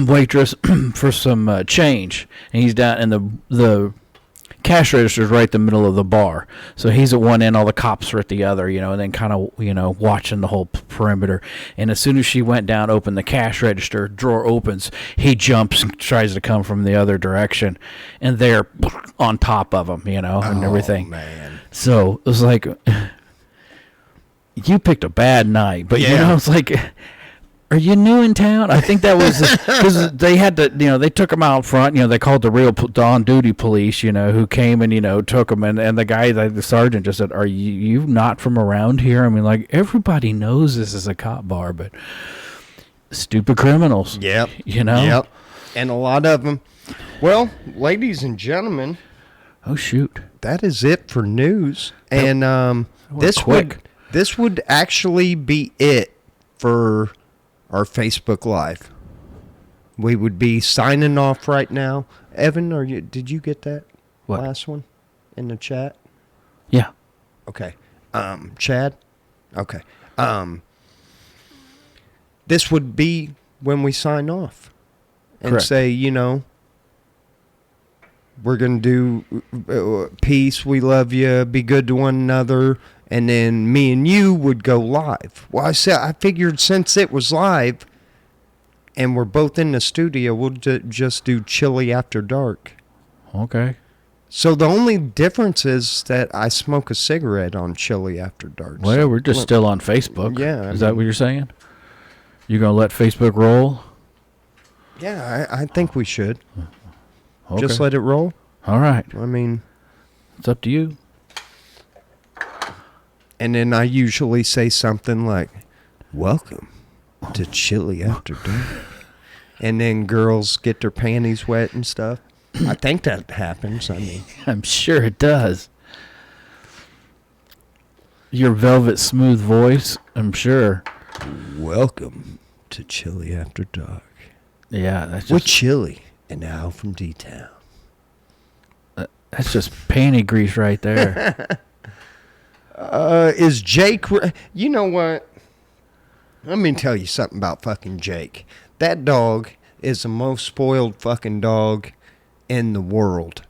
waitress for some change. And he's down in the cash register is right in the middle of the bar. So he's at one end, all the cops are at the other, you know, and then kind of, you know, watching the whole perimeter. And as soon as she went down, opened the cash register, drawer opens, he jumps and tries to come from the other direction. And they're on top of him, you know, and everything. Oh, man. So it was like, you picked a bad night. But, yeah. You know, it's like, are you new in town? I think that was because they had to, you know, they took him out front. You know, they called the real on-duty police, you know, who came and, you know, took him. And the guy, the sergeant just said, are you not from around here? I mean, like, everybody knows this is a cop bar, but stupid criminals. Yep. You know? Yep. And a lot of them. Well, ladies and gentlemen. Oh, shoot. That is it for news. And this would actually be it for our Facebook Live. We would be signing off right now. Evan, did you get that last one in the chat? Yeah. Okay. Chad? Okay. This would be when we sign off and Correct. say, you know, we're going to do peace, we love you, be good to one another. And then me and you would go live. Well, I figured since it was live and we're both in the studio, we'll just do Chili After Dark. Okay. So the only difference is that I smoke a cigarette on Chili After Dark. Well, so we're just still on Facebook. Yeah. Is that what you're saying? You going to let Facebook roll? Yeah, I think we should. Okay. Just let it roll. All right. I mean, It's up to you. and then I usually say something like, welcome to Chili After Dark. And then girls get their panties wet and stuff. I think that happens. I mean, I'm sure it does. Your velvet smooth voice, I'm sure. welcome to Chili After Dark. Yeah, that's With just Chili and AlfromDtpwn. that's just panty grease right there. Is Jake... You know what? Let me tell you something about fucking Jake. That dog is the most spoiled fucking dog in the world.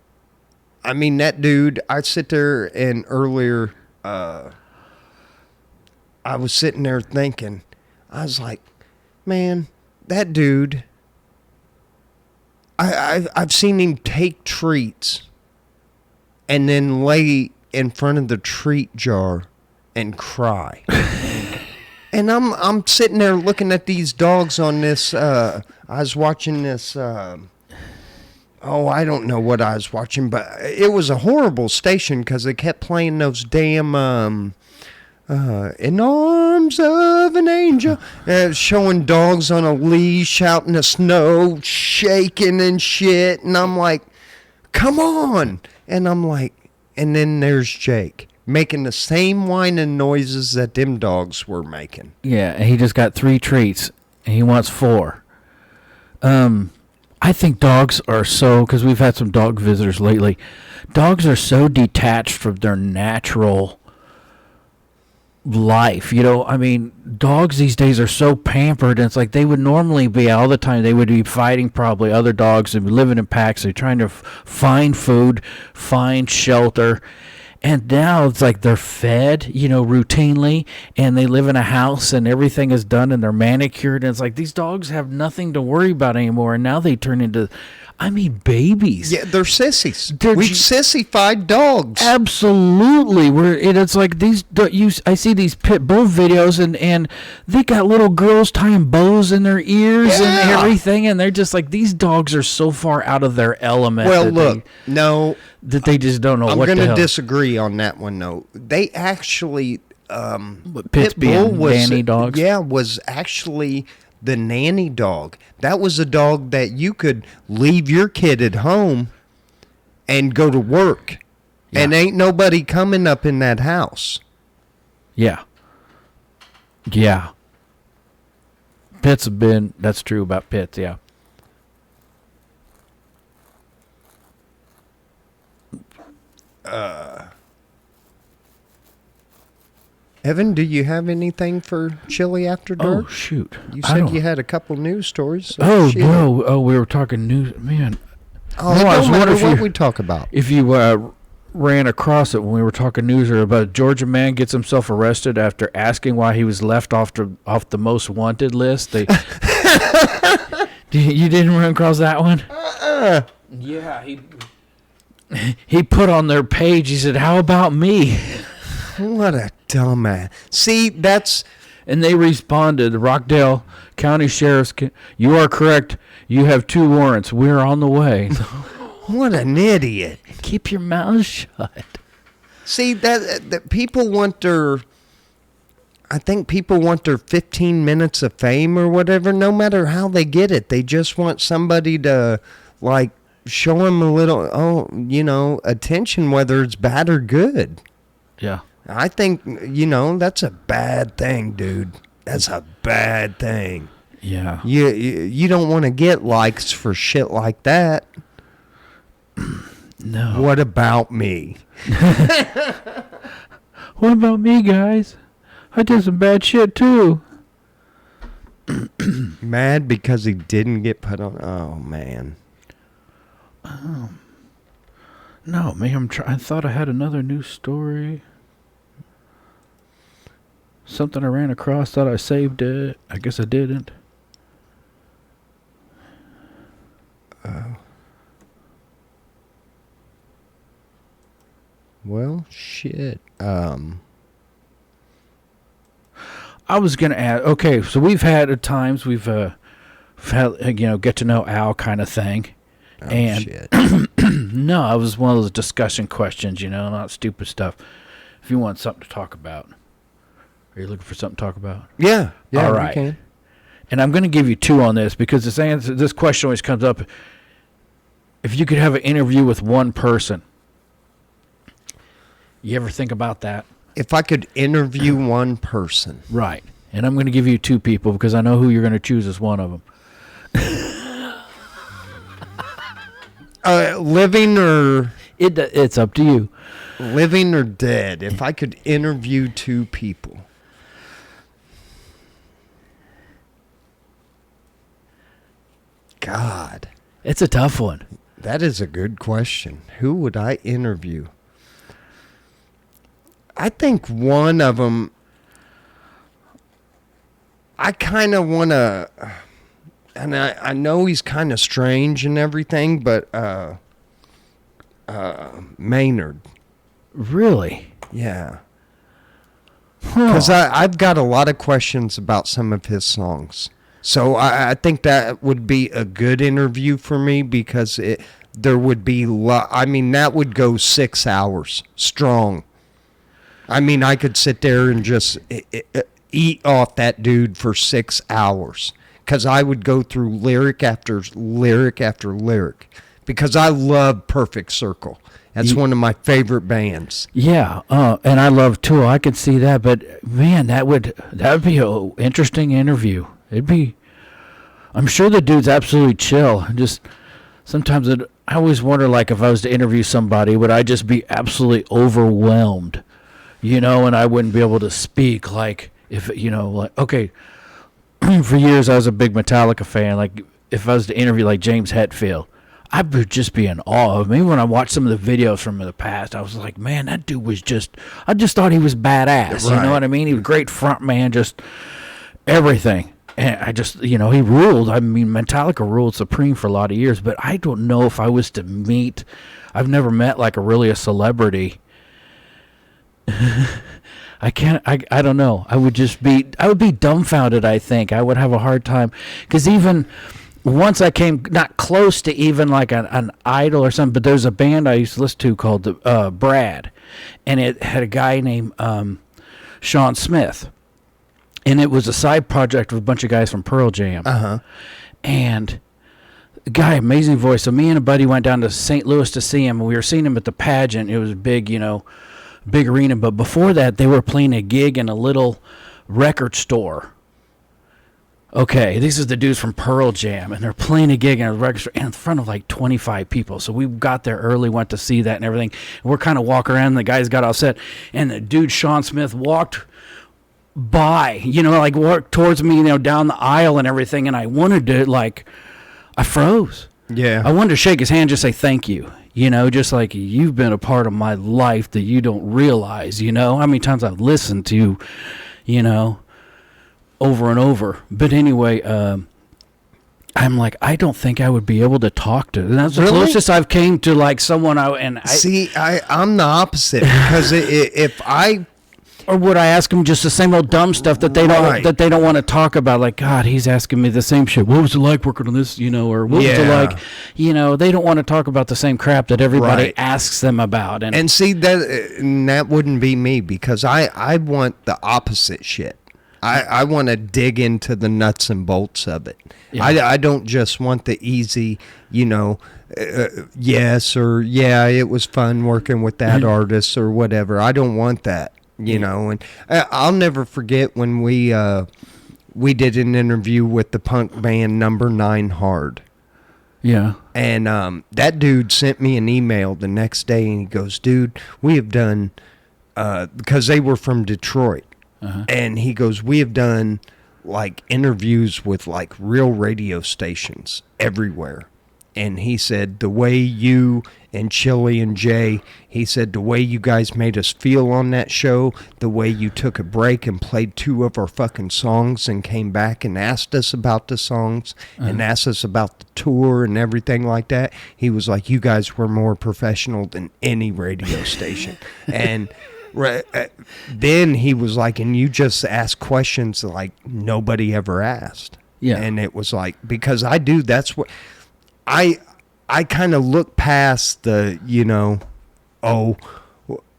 I mean, that dude... I sit there and earlier... I was sitting there thinking... I was like, man, that dude I've seen him take treats and then lay in front of the treat jar and cry. And I'm sitting there looking at these dogs on this. I was watching this. I don't know what I was watching, but it was a horrible station because they kept playing those damn In Arms of an Angel, showing dogs on a leash out in the snow, shaking and shit. And I'm like, come on. And I'm like, and then there's Jake making the same whining noises that them dogs were making. Yeah, and he just got 3 treats, and he wants 4. I think dogs are so, because we've had some dog visitors lately, dogs are so detached from their natural life. You know, I mean, dogs these days are so pampered, and it's like they would normally be all the time. They would be fighting probably other dogs and be living in packs. They're trying to find food, find shelter. And now it's like they're fed, you know, routinely, and they live in a house and everything is done and they're manicured. And it's like these dogs have nothing to worry about anymore. And now they turn into, I mean, babies. Yeah, they're sissies. We've sissified dogs. Absolutely. It's like these. I see these pit bull videos and they got little girls tying bows in their ears and everything, and they're just like, these dogs are so far out of their element. Well, look, that they just don't know what the hell. I'm going to disagree on that one, though. They actually, Pit bull was nanny dogs. Yeah, was actually the nanny dog. That was a dog that you could leave your kid at home and go to work, and ain't nobody coming up in that house. Yeah. Yeah. Pits have been, that's true about pits, yeah. Evan, do you have anything for Chili After Dark? Oh, shoot. You said you had a couple news stories. So no. We were talking news. Man. Oh, no, I was wondering what we talk about. If you ran across it when we were talking news or about a Georgia man gets himself arrested after asking why he was left off the most wanted list. You didn't run across that one? Yeah, he put on their page, he said, "How about me?" What a dumbass. See, that's... And they responded, Rockdale County Sheriff's, you are correct. You have 2 warrants. We're on the way. What an idiot. Keep your mouth shut. See, that people want their... I think people want their 15 minutes of fame or whatever, no matter how they get it. They just want somebody to, like, show them a little, attention, whether it's bad or good. Yeah. I think, that's a bad thing, dude. That's a bad thing. Yeah. You don't want to get likes for shit like that. No. What about me? What about me, guys? I did some bad shit, too. Mad because he didn't get put on. Oh, man. No, man, I thought I had another news story. Something I ran across, thought I saved it. I guess I didn't. Well, shit. I was going to add, okay, so we've had at times, we've had, get to know Al kind of thing. Oh, and shit. No, it was one of those discussion questions, not stupid stuff. If you want something to talk about. Are you looking for something to talk about? Yeah. All right. You can. And I'm going to give you 2 on this because this question always comes up. If you could have an interview with one person, you ever think about that? If I could interview one person. Right. And I'm going to give you 2 people because I know who you're going to choose as one of them. Living or... It's up to you. Living or dead. If I could interview 2 people. God. It's a tough one. That is a good question. Who would I interview? I think one of them, I kind of want to and I know he's kind of strange and everything, but Maynard. Really? Yeah. Because I've got a lot of questions about some of his songs. So I think that would be a good interview for me because there would be, that would go 6 hours strong. I mean, I could sit there and just eat off that dude for 6 hours because I would go through lyric after lyric after lyric because I love Perfect Circle. That's one of my favorite bands. Yeah, and I love Tool. I could see that, but man, that would be an interesting interview. I'm sure the dude's absolutely chill. Just sometimes I always wonder, like, if I was to interview somebody, would I just be absolutely overwhelmed, and I wouldn't be able to speak. Like, if okay, for years I was a big Metallica fan. Like, if I was to interview like James Hetfield, I would just be in awe of me. When I watched some of the videos from the past, I was like, man, that dude was I just thought he was badass. Right. You know what I mean? He was a great front man, just everything. And I just, he ruled. I mean, Metallica ruled supreme for a lot of years, but I don't know if I was to meet, I've never met like a celebrity. I don't know. I would be dumbfounded, I think. I would have a hard time. Because even once I came not close to even like an idol or something, but there's a band I used to listen to called Brad, and it had a guy named Sean Smith, and it was a side project with a bunch of guys from Pearl Jam. And the guy, amazing voice. So me and a buddy went down to St. Louis to see him, and we were seeing him at the pageant. It was a big, big arena, but before that they were playing a gig in a little record store. Okay, these are the dudes from Pearl Jam, and they're playing a gig in a record store in front of like 25 people. So we got there early, went to see that and everything. And we're kind of walking around, and the guys got all set, and the dude Sean Smith walked by, like walked towards me, down the aisle and everything, and I wanted to, I froze. Yeah. I wanted to shake his hand, just say thank you. Just like, you've been a part of my life that you don't realize, how many times I've listened to, over and over. But anyway, I'm like, I don't think I would be able to talk to. And that's the closest I've came to like someone. I'm the opposite because if I. Or would I ask them just the same old dumb stuff that they don't want to talk about? Like, God, he's asking me the same shit. What was it like working on this? Or what was it like? They don't want to talk about the same crap that everybody asks them about. And see that wouldn't be me because I want the opposite shit. I want to dig into the nuts and bolts of it. Yeah. I don't just want the easy, yes or yeah, it was fun working with that artist or whatever. I don't want that. And I'll never forget when we did an interview with the punk band Number 9 Hard. Yeah. And that dude sent me an email the next day, and he goes, dude, we have done, because they were from Detroit, and he goes, we have done, like, interviews with, like, real radio stations everywhere. And he said, the way you and Chili and Jay, he said, the way you guys made us feel on that show, the way you took a break and played 2 of our fucking songs and came back and asked us about the songs and asked us about the tour and everything like that. He was like, you guys were more professional than any radio station. And then he was like, and you just asked questions like nobody ever asked. Yeah. And it was like, because I do, that's what... I kind of look past the,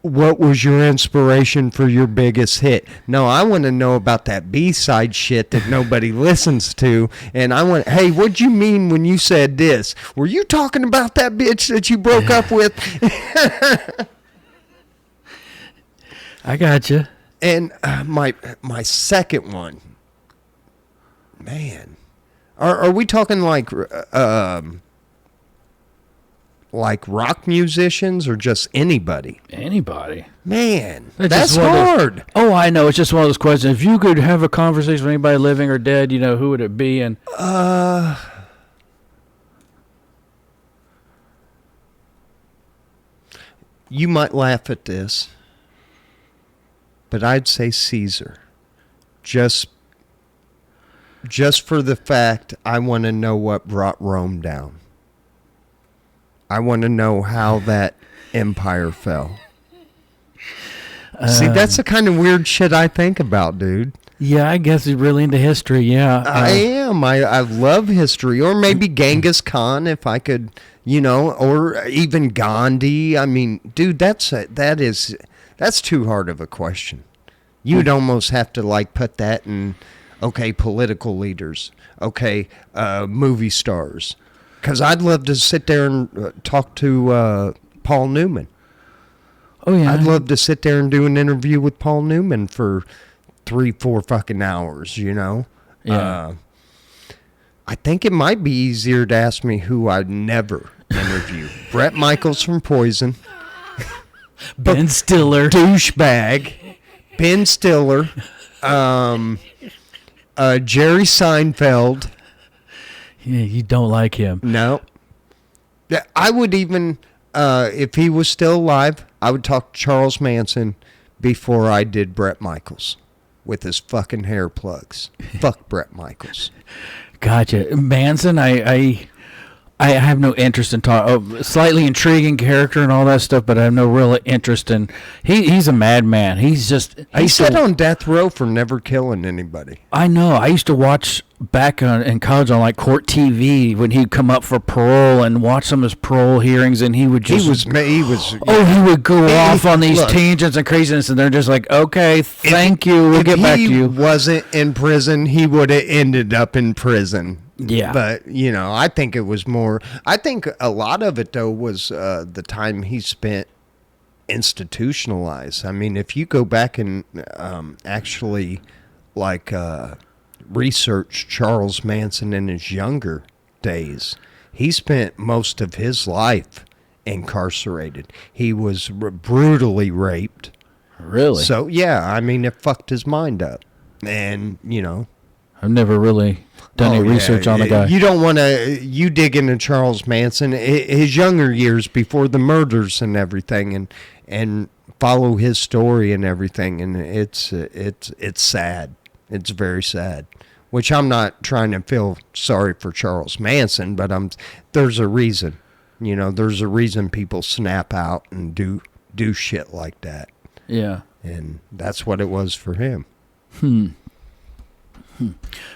what was your inspiration for your biggest hit? No, I want to know about that B-side shit that nobody listens to. And I want, hey, what'd you mean when you said this? Were you talking about that bitch that you broke up with? I got you. And my second one, man, are we talking like rock musicians or just anybody? Anybody. Man, that's hard. I know. It's just one of those questions. If you could have a conversation with anybody living or dead, who would it be? And you might laugh at this, but I'd say Caesar. Just just for the fact I want to know what brought Rome down. I want to know how that empire fell. See, that's the kind of weird shit I think about, dude. Yeah, I guess he's really into history, yeah. I am. I love history. Or maybe Genghis Khan, if I could, or even Gandhi. I mean, dude, that's too hard of a question. You'd almost have to, put that in, okay, political leaders, okay, movie stars. Because I'd love to sit there and talk to Paul Newman. Oh, yeah. I'd love to sit there and do an interview with Paul Newman for 3-4 fucking hours, Yeah. I think it might be easier to ask me who I'd never interview. Bret Michaels from Poison. Ben Stiller. Douchebag. Ben Stiller. Jerry Seinfeld. Yeah, you don't like him. No. I would even, if he was still alive, I would talk to Charles Manson before I did Bret Michaels with his fucking hair plugs. Fuck Bret Michaels. Gotcha. Manson, I have no interest in talking. Slightly intriguing character and all that stuff, but I have no real interest in. He's a madman. He's just. He's set on death row for never killing anybody. I know. I used to watch back in college on Court TV when he'd come up for parole and watch some of his parole hearings, and he would just. He would go off on these tangents and craziness, and they're just like, okay, thank you, we'll get back to you. If he wasn't in prison, he would have ended up in prison. Yeah. But, I think it was more. I think a lot of it, though, was the time he spent institutionalized. I mean, if you go back and actually, research Charles Manson in his younger days, he spent most of his life incarcerated. He was brutally raped. Really? So, yeah, I mean, it fucked his mind up. And, I've never really done any research on the guy. You don't want to, you dig into Charles Manson, his younger years before the murders and everything, and follow his story and everything, and it's sad. It's very sad. Which I'm not trying to feel sorry for Charles Manson, but there's a reason. There's a reason people snap out and do shit like that. Yeah. And that's what it was for him.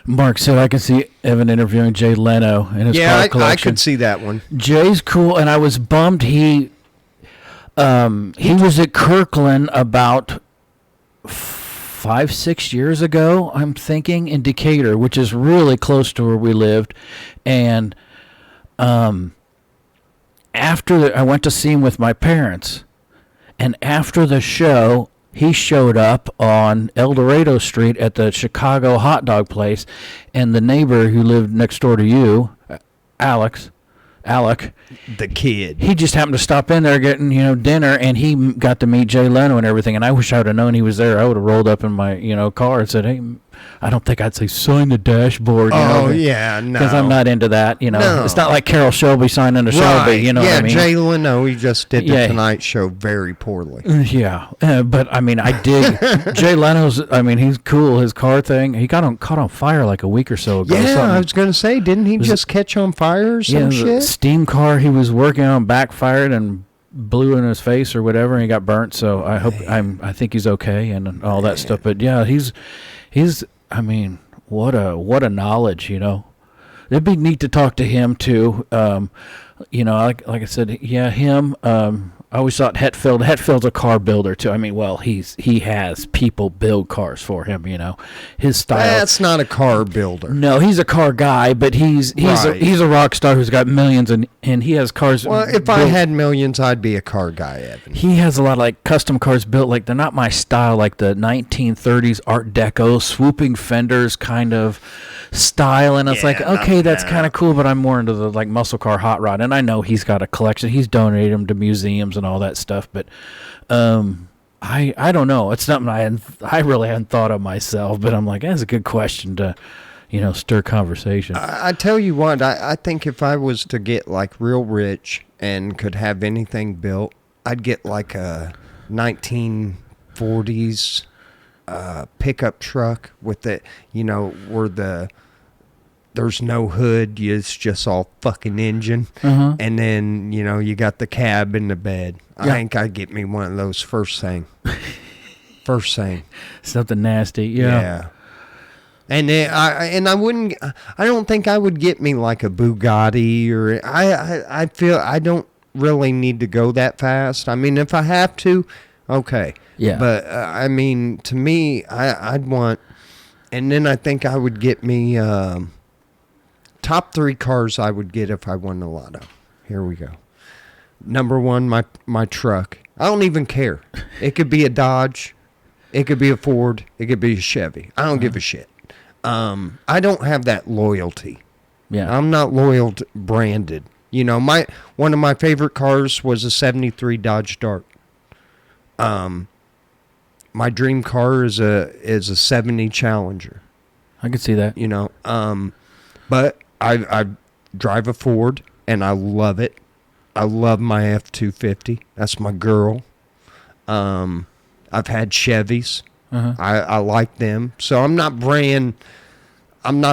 Mark said, I can see Evan interviewing Jay Leno in his car collection. I could see that one. Jay's cool, and I was bummed he was at Kirkland about 5-6 years ago, I'm thinking, in Decatur, which is really close to where we lived. And after I went to see him with my parents, and after the show, he showed up on El Dorado Street at the Chicago hot dog place, and the neighbor who lived next door to you, Alec, the kid, he just happened to stop in there getting dinner, and he got to meet Jay Leno and everything. And I wish I would have known he was there. I would have rolled up in my car and said, hey, I don't think I'd say sign the dashboard. Yeah, no, because I'm not into that. No. It's not like Carol Shelby signing to Shelby. Yeah, what I mean? Jay Leno, he just did the Tonight Show very poorly. Yeah, but I mean, I dig Jay Leno's. I mean, he's cool. His car thing, he caught on fire like a week or so ago. Yeah, I was gonna say, didn't he just catch on fire or some shit? The steam car he was working on backfired and blew in his face or whatever, and he got burnt. So I think he's okay and all that stuff. But yeah, he's. I mean, what a knowledge, It'd be neat to talk to him too. Like I said, yeah, him. I always thought Hetfield's a car builder too. I mean, well, he has people build cars for him. His style. That's not a car builder. No, he's a car guy, but he's a rock star who's got millions, and he has cars. Well, if I had millions, I'd be a car guy, Evan. He has a lot of custom cars built. They're not my style, like the 1930s Art Deco swooping fenders kind of style, and it's okay, that's kind of cool, but I'm more into the muscle car hot rod, and I know he's got a collection. He's donated them to museums and all that stuff, but I don't know. It's something I really hadn't thought of myself, but I'm like, that's a good question to stir conversation. I tell you what, I think if I was to get real rich and could have anything built, I'd get a 1940s pickup truck with the where there's no hood. It's just all fucking engine. Uh-huh. And then, you got the cab and the bed. I Yeah. think I'd get me one of those first thing. First thing. Something nasty. Yeah. And then I wouldn't. I don't think I would get me like a Bugatti or. I feel I don't really need to go that fast. I mean, if I have to, okay. Yeah. But I mean, to me, I'd want. And then I think I would get me top 3 cars I would get if I won the lotto. Here we go. Number 1, my truck. I don't even care. It could be a Dodge. It could be a Ford. It could be a Chevy. I don't give a shit. I don't have that loyalty. Yeah. I'm not loyal to branded. One of my favorite cars was a 73 Dodge Dart. My dream car is a 70 Challenger. I can see that. But I drive a Ford and I love it. I love my F-250. That's my girl. I've had Chevys. Uh-huh. I like them. So I'm not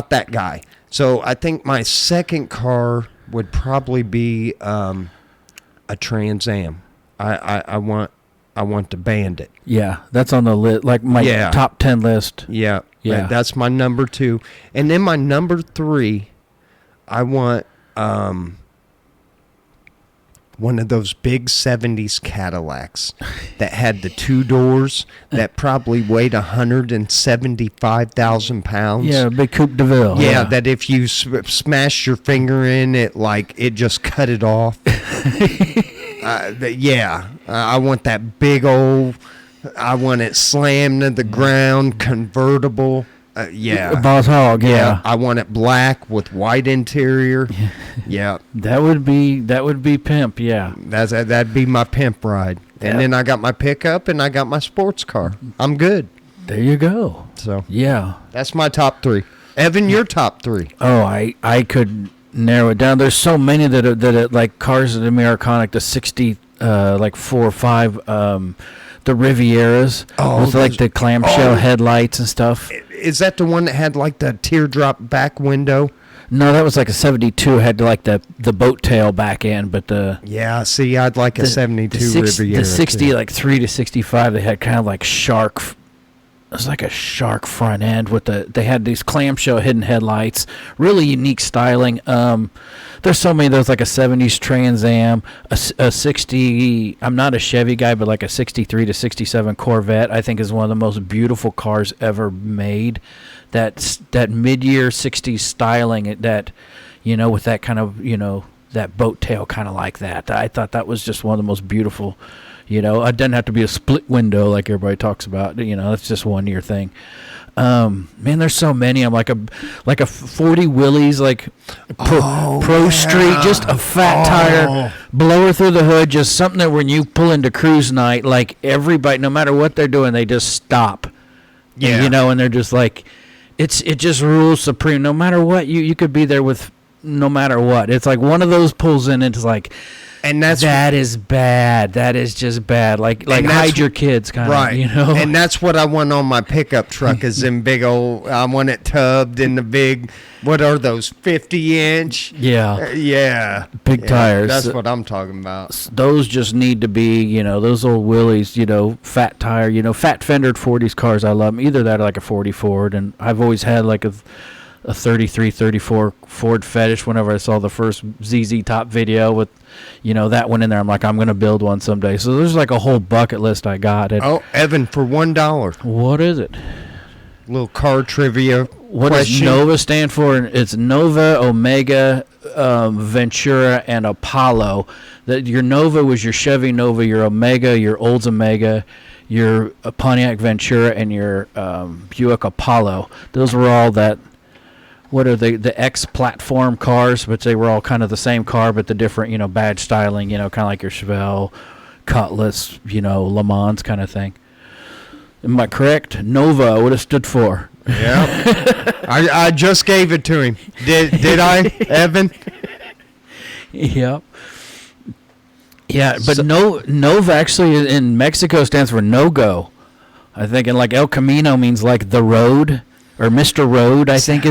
that guy. So I think my second car would probably be a Trans Am. I want the Bandit. Yeah, that's on the list, like my top 10 list. Yeah. Yeah. That's my number 2. And then my number 3, I want one of those big 70s Cadillacs that had the 2 doors that probably weighed 175,000 pounds. Yeah, big Coupe de Ville. Yeah, that if you smash your finger in it, it just cut it off. I want that big old, I want it slammed to the ground, convertible. Boss Hog, yeah. I want it black with white interior. Yeah. That would be pimp, yeah. That'd be my pimp ride. And then I got my pickup and I got my sports car. I'm good. There you go. So yeah. That's my top 3. Evan, your top 3. Oh, I could narrow it down. There's so many that are like cars that are iconic, the 60 like 4 or 5 the Rivieras with like the clamshell headlights and stuff. Is that the one that had like the teardrop back window? No, that was like a 72. It had like the boat tail back end, but see, I'd like a 72 Riviera. The 60, too. like 3 to 65, they had kind of like shark. It was like a shark front end with they had these clamshell hidden headlights, really unique styling. There's so many of those, like a 70s Trans Am, a 60, I'm not a Chevy guy, but like a 63 to 67 Corvette, I think is one of the most beautiful cars ever made. That mid-year 60s styling, with that kind of, that boat tail kind of like that. I thought that was just one of the most beautiful. It doesn't have to be a split window like everybody talks about. That's just 1 year thing. Man, there's so many. I'm like a 40 Willys, like Pro Street, just a fat tire, blower through the hood, just something that when you pull into cruise night, like everybody, no matter what they're doing, they just stop. Yeah. And they're just like, it just rules supreme. No matter what, you could be there with no matter what. It's like one of those pulls in, and it's like, and that is bad. That is just bad. Like hide your kids, kind of. Right. And that's what I want on my pickup truck is them big old. I want it tubbed in the big. What are those 50-inch? Yeah. Big tires. That's what I'm talking about. Those just need to be, those old Willys, fat tire, fat fendered 40s cars. I love them. Either that or like a 40 Ford, and I've always had like a 33, 34 Ford fetish whenever I saw the first ZZ Top video with, that one in there. I'm like, I'm going to build one someday. So there's like a whole bucket list I got. Evan, for $1. What is it? Little car trivia. What does Nova stand for? It's Nova, Omega, Ventura, and Apollo. Your Nova was your Chevy Nova, your Omega, your Olds Omega, your Pontiac Ventura, and your Buick Apollo. Those were all that. What are the X platform cars? But they were all kind of the same car, but the different, badge styling, kind of like your Chevelle, Cutlass, Le Mans kind of thing. Am I correct? Nova, what it stood for? Yeah. I just gave it to him. Did I, Evan? Yep. Yeah, but Nova actually in Mexico stands for no-go. I think, and like El Camino means like the road. or Mr. Road. I think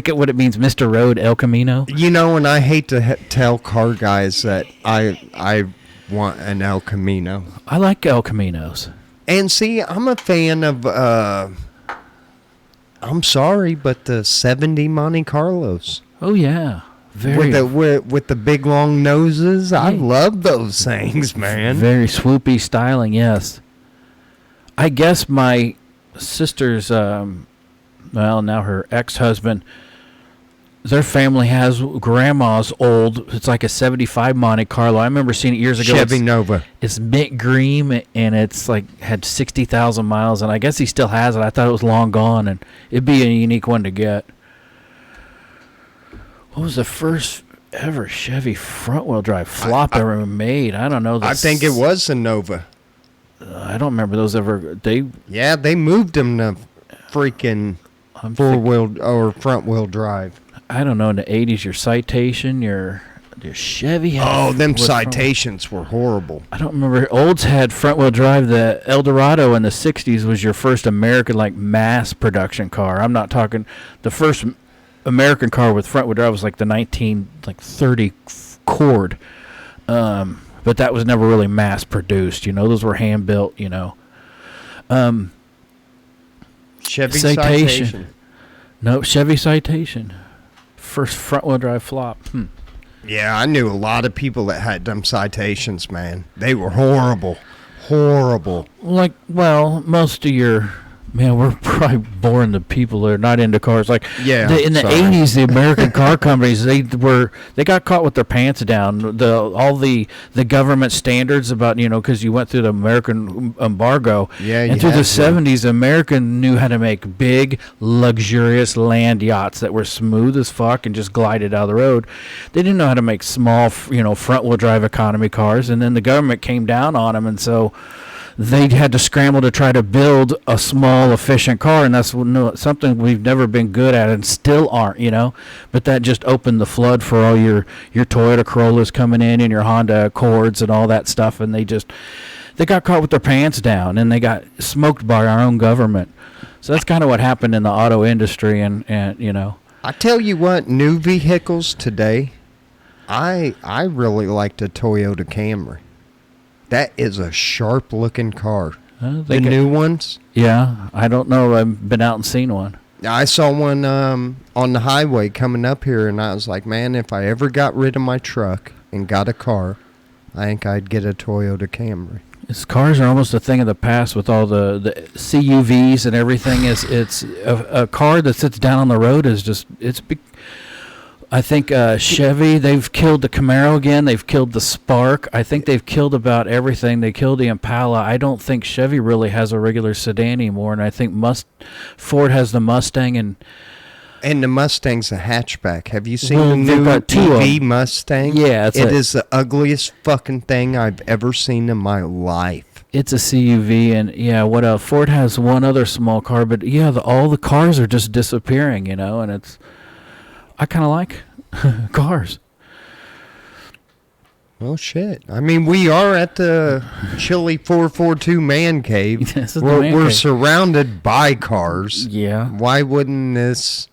what it means, Mr. Road, El Camino. You know, and I hate to tell car guys that I want an El Camino. I like El Caminos. And see, I'm a fan of. I'm sorry, but the 70 Monte Carlos. Oh yeah. Very With the big long noses, I love those things, man. Very swoopy styling, yes. I guess my sister's, now her ex-husband, their family has grandma's old. It's like a '75 Monte Carlo. I remember seeing it years ago. Chevy Nova. It's mint green and it's like had 60,000 miles, and I guess he still has it. I thought it was long gone, and it'd be a unique one to get. What was the first ever Chevy front-wheel drive flop ever made? I don't know. I think it was the Nova. I don't remember those ever. They moved them to freaking four-wheel or front-wheel drive. I don't know. In the 80s, your Citation, your Chevy. Them Citations were horrible. I don't remember. Olds had front-wheel drive. The Eldorado in the 60s was your first American mass production car. I'm not talking the first American car with front wheel drive was like the 1930 Accord, but that was never really mass produced. Those were hand built. Chevy Citation. No, Chevy Citation, first front wheel drive flop. Yeah, I knew a lot of people that had them Citations. Man, they were horrible. Most of your. Man, we're probably boring the people that are not into cars. In the 80s, the American car companies they got caught with their pants down. All the government standards about because you went through the American embargo. Yeah, and through the 70s, American knew how to make big, luxurious land yachts that were smooth as fuck and just glided out of the road. They didn't know how to make small, front wheel drive economy cars, and then the government came down on them, and so they had to scramble to try to build a small, efficient car, and that's something we've never been good at and still aren't, But that just opened the flood for all your Toyota Corollas coming in and your Honda Accords and all that stuff, and they got caught with their pants down, and they got smoked by our own government. So that's kind of what happened in the auto industry, and I tell you what, new vehicles today, I really like the Toyota Camry. That is a sharp-looking car. The new ones? Yeah, I don't know. I've been out and seen one. I saw one on the highway coming up here, and I was like, man, if I ever got rid of my truck and got a car, I think I'd get a Toyota Camry. Cars are almost a thing of the past with all the CUVs and everything. It's a car that sits down on the road is just I think Chevy, they've killed the Camaro again. They've killed the Spark. I think they've killed about everything. They killed the Impala. I don't think Chevy really has a regular sedan anymore, and I think Ford has the Mustang. And the Mustang's a hatchback. Have you seen the new EV Mustang? Yeah. It is the ugliest fucking thing I've ever seen in my life. It's a CUV, and what else? Ford has one other small car, but all the cars are just disappearing, and it's... I kind of like cars. Well, shit. I mean, we are at the Chili442 Man Cave. This is we're surrounded by cars. Yeah. Why wouldn't this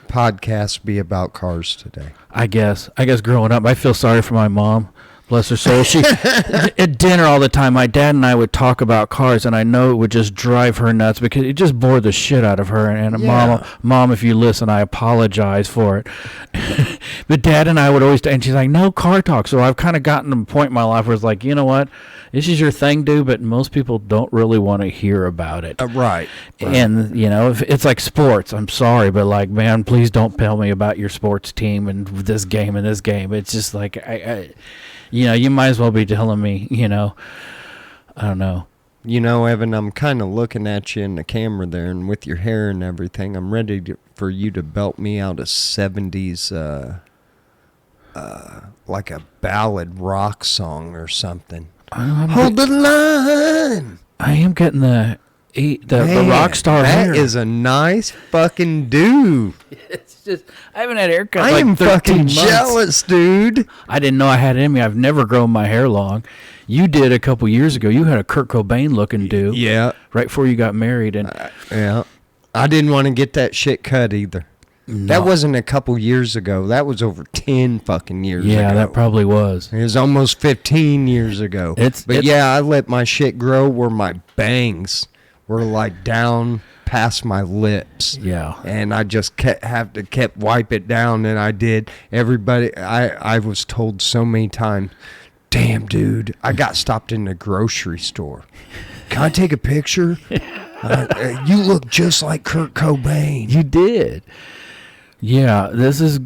podcast be about cars today? I guess growing up, I feel sorry for my mom. Bless her soul. She at dinner all the time. My dad and I would talk about cars, and I know it would just drive her nuts because it just bored the shit out of her. And mom, if you listen, I apologize for it. But Dad and I would always, and she's like, "No car talk." So I've kind of gotten to a point in my life where it's like, you know what, this is your thing, dude. But most people don't really want to hear about it. Right. And if it's like sports. I'm sorry, but man, please don't tell me about your sports team and this game and this game. It's just like you might as well be telling me, I don't know. Evan, I'm kind of looking at you in the camera there, and with your hair and everything, I'm ready for you to belt me out a 70s, like a ballad rock song or something. Hold the line! I am getting the rock star hair. That is a nice fucking do. It's just, I haven't had a haircut I am fucking jealous, dude. I didn't know I had it in me. I've never grown my hair long. You did a couple years ago. You had a Kurt Cobain looking do. Yeah. Right before you got married. And yeah. I didn't want to get that shit cut either. No. That wasn't a couple years ago. That was over 10 fucking years ago. Yeah, that probably was. It was almost 15 years ago. Yeah, I let my shit grow where my bangs were like down past my lips. Yeah. And I just kept wipe it down, and I did. Everybody, I was told so many times, damn, dude, I got stopped in the grocery store. Can I take a picture? You look just like Kurt Cobain. You did. Yeah, this is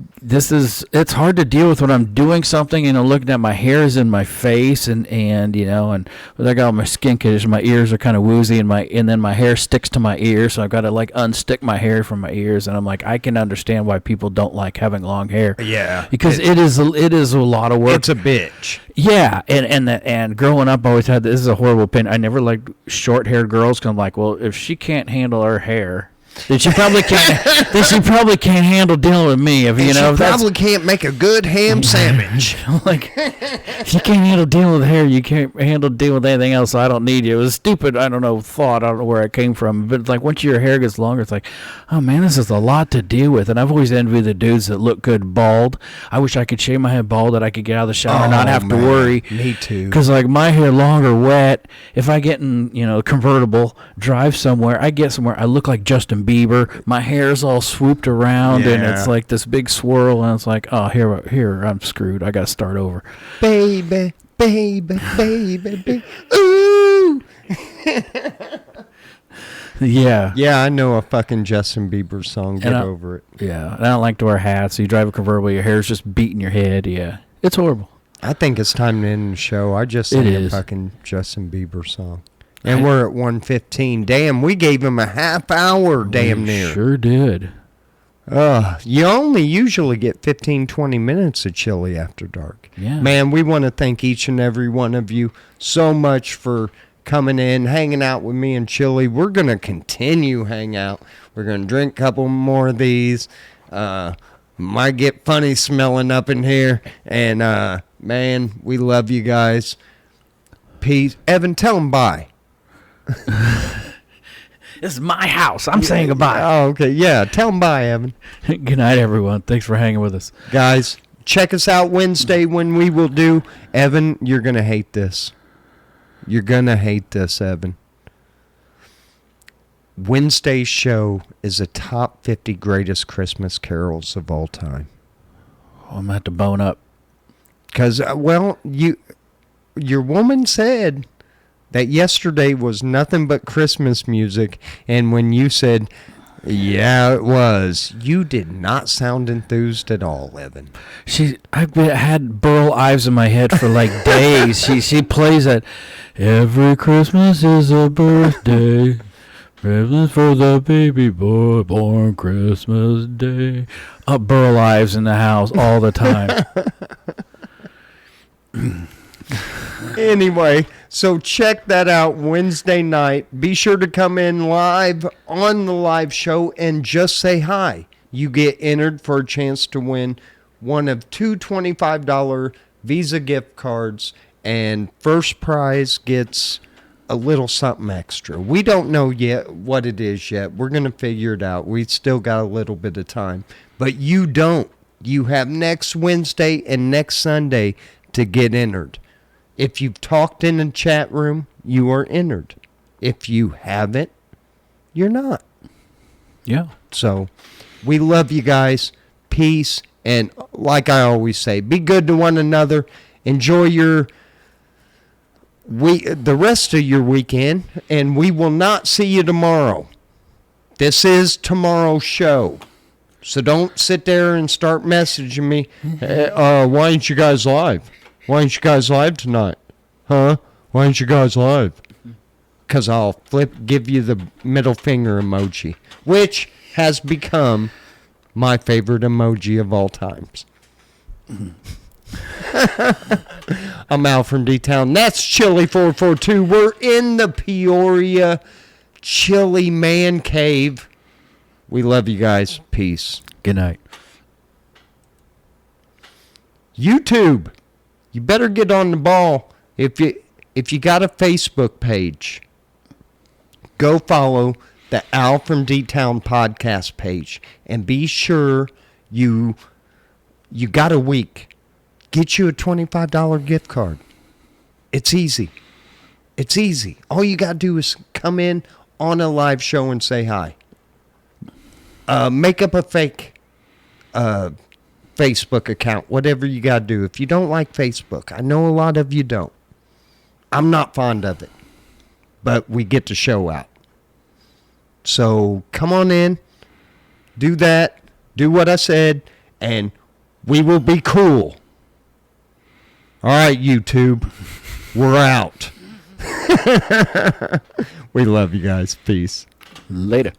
it's hard to deal with when I'm doing something and I'm looking at my hair is in my face and but I got all my skin condition, my ears are kind of woozy and then my hair sticks to my ears, so I've got to like unstick my hair from my ears, and I'm like, I can understand why people don't like having long hair. Yeah. Because it is a lot of work. It's a bitch. Yeah, and growing up I always had this is a horrible opinion. I never liked short-haired girls because I'm like, well, if she can't handle her hair, then she probably can't. Then she probably can't handle dealing with me. If she probably can't make a good ham sandwich. Like, if you can't handle dealing with hair, you can't handle dealing with anything else. So I don't need you. It was stupid. I don't know thought. I don't know where it came from. But like once your hair gets longer, it's like, oh man, this is a lot to deal with. And I've always envied the dudes that look good bald. I wish I could shave my head bald, that I could get out of the shower and not have to worry. Me too. Because like my hair long or wet, if I get in convertible, drive somewhere, I get somewhere, I look like Justin Bieber. My hair's all swooped around, and it's like this big swirl, and it's like, oh, here, I'm screwed. I got to start over. Baby, baby, baby, baby. Ooh. Yeah. Yeah, I know a fucking Justin Bieber song. Get over it. Yeah. I don't like to wear hats, so you drive a convertible, your hair's just beating your head. Yeah. It's horrible. I think it's time to end the show. I just sang a fucking Justin Bieber song. And we're at 1:15. Damn, we gave him a half hour, damn near. Sure did. You only usually get 15, 20 minutes of Chili After Dark. Yeah. Man, we want to thank each and every one of you so much for coming in, hanging out with me and Chili. We're going to continue hang out. We're going to drink a couple more of these. Might get funny smelling up in here. And, man, we love you guys. Peace. Evan, tell them bye. This is my house. I'm saying goodbye. Oh, okay. Yeah. Tell them bye, Evan. Good night, everyone. Thanks for hanging with us. Guys, check us out Wednesday when we will do. Evan, you're going to hate this. You're going to hate this, Evan. Wednesday's show is a top 50 greatest Christmas carols of all time. Oh, I'm going to have to bone up. Because, your woman said that yesterday was nothing but Christmas music, and when you said, yeah, it was, you did not sound enthused at all, Evan. I've had Burl Ives in my head for like days. She plays that, every Christmas is a birthday, Christmas for the baby boy born Christmas Day. Burl Ives in the house all the time. Anyway, so check that out Wednesday night. Be sure to come in live on the live show and just say hi. You get entered for a chance to win one of two $25 Visa gift cards, and first prize gets a little something extra. We don't know yet what it is yet. We're going to figure it out. We still got a little bit of time. But you don't. You have next Wednesday and next Sunday to get entered. If you've talked in the chat room, you are entered. If you haven't, you're not. Yeah. So, we love you guys. Peace. And like I always say, be good to one another. Enjoy the rest of your weekend. And we will not see you tomorrow. This is tomorrow's show. So don't sit there and start messaging me. Why ain't you guys live? Why ain't you guys live tonight? Huh? Why ain't you guys live? Because I'll give you the middle finger emoji, which has become my favorite emoji of all times. I'm AlfromDtpwn. That's Chili442. We're in the Peoria Chili Man Cave. We love you guys. Peace. Good night. YouTube. You better get on the ball. If you got a Facebook page, go follow the Al from D-Town podcast page, and be sure you got a week. Get you a $25 gift card. It's easy. It's easy. All you got to do is come in on a live show and say hi. Make up a fake Facebook account, whatever you got to do. If you don't like Facebook, I know a lot of you don't. I'm not fond of it, but we get the show out. So come on in, do that, do what I said, and we will be cool. All right, YouTube, we're out. We love you guys. Peace. Later.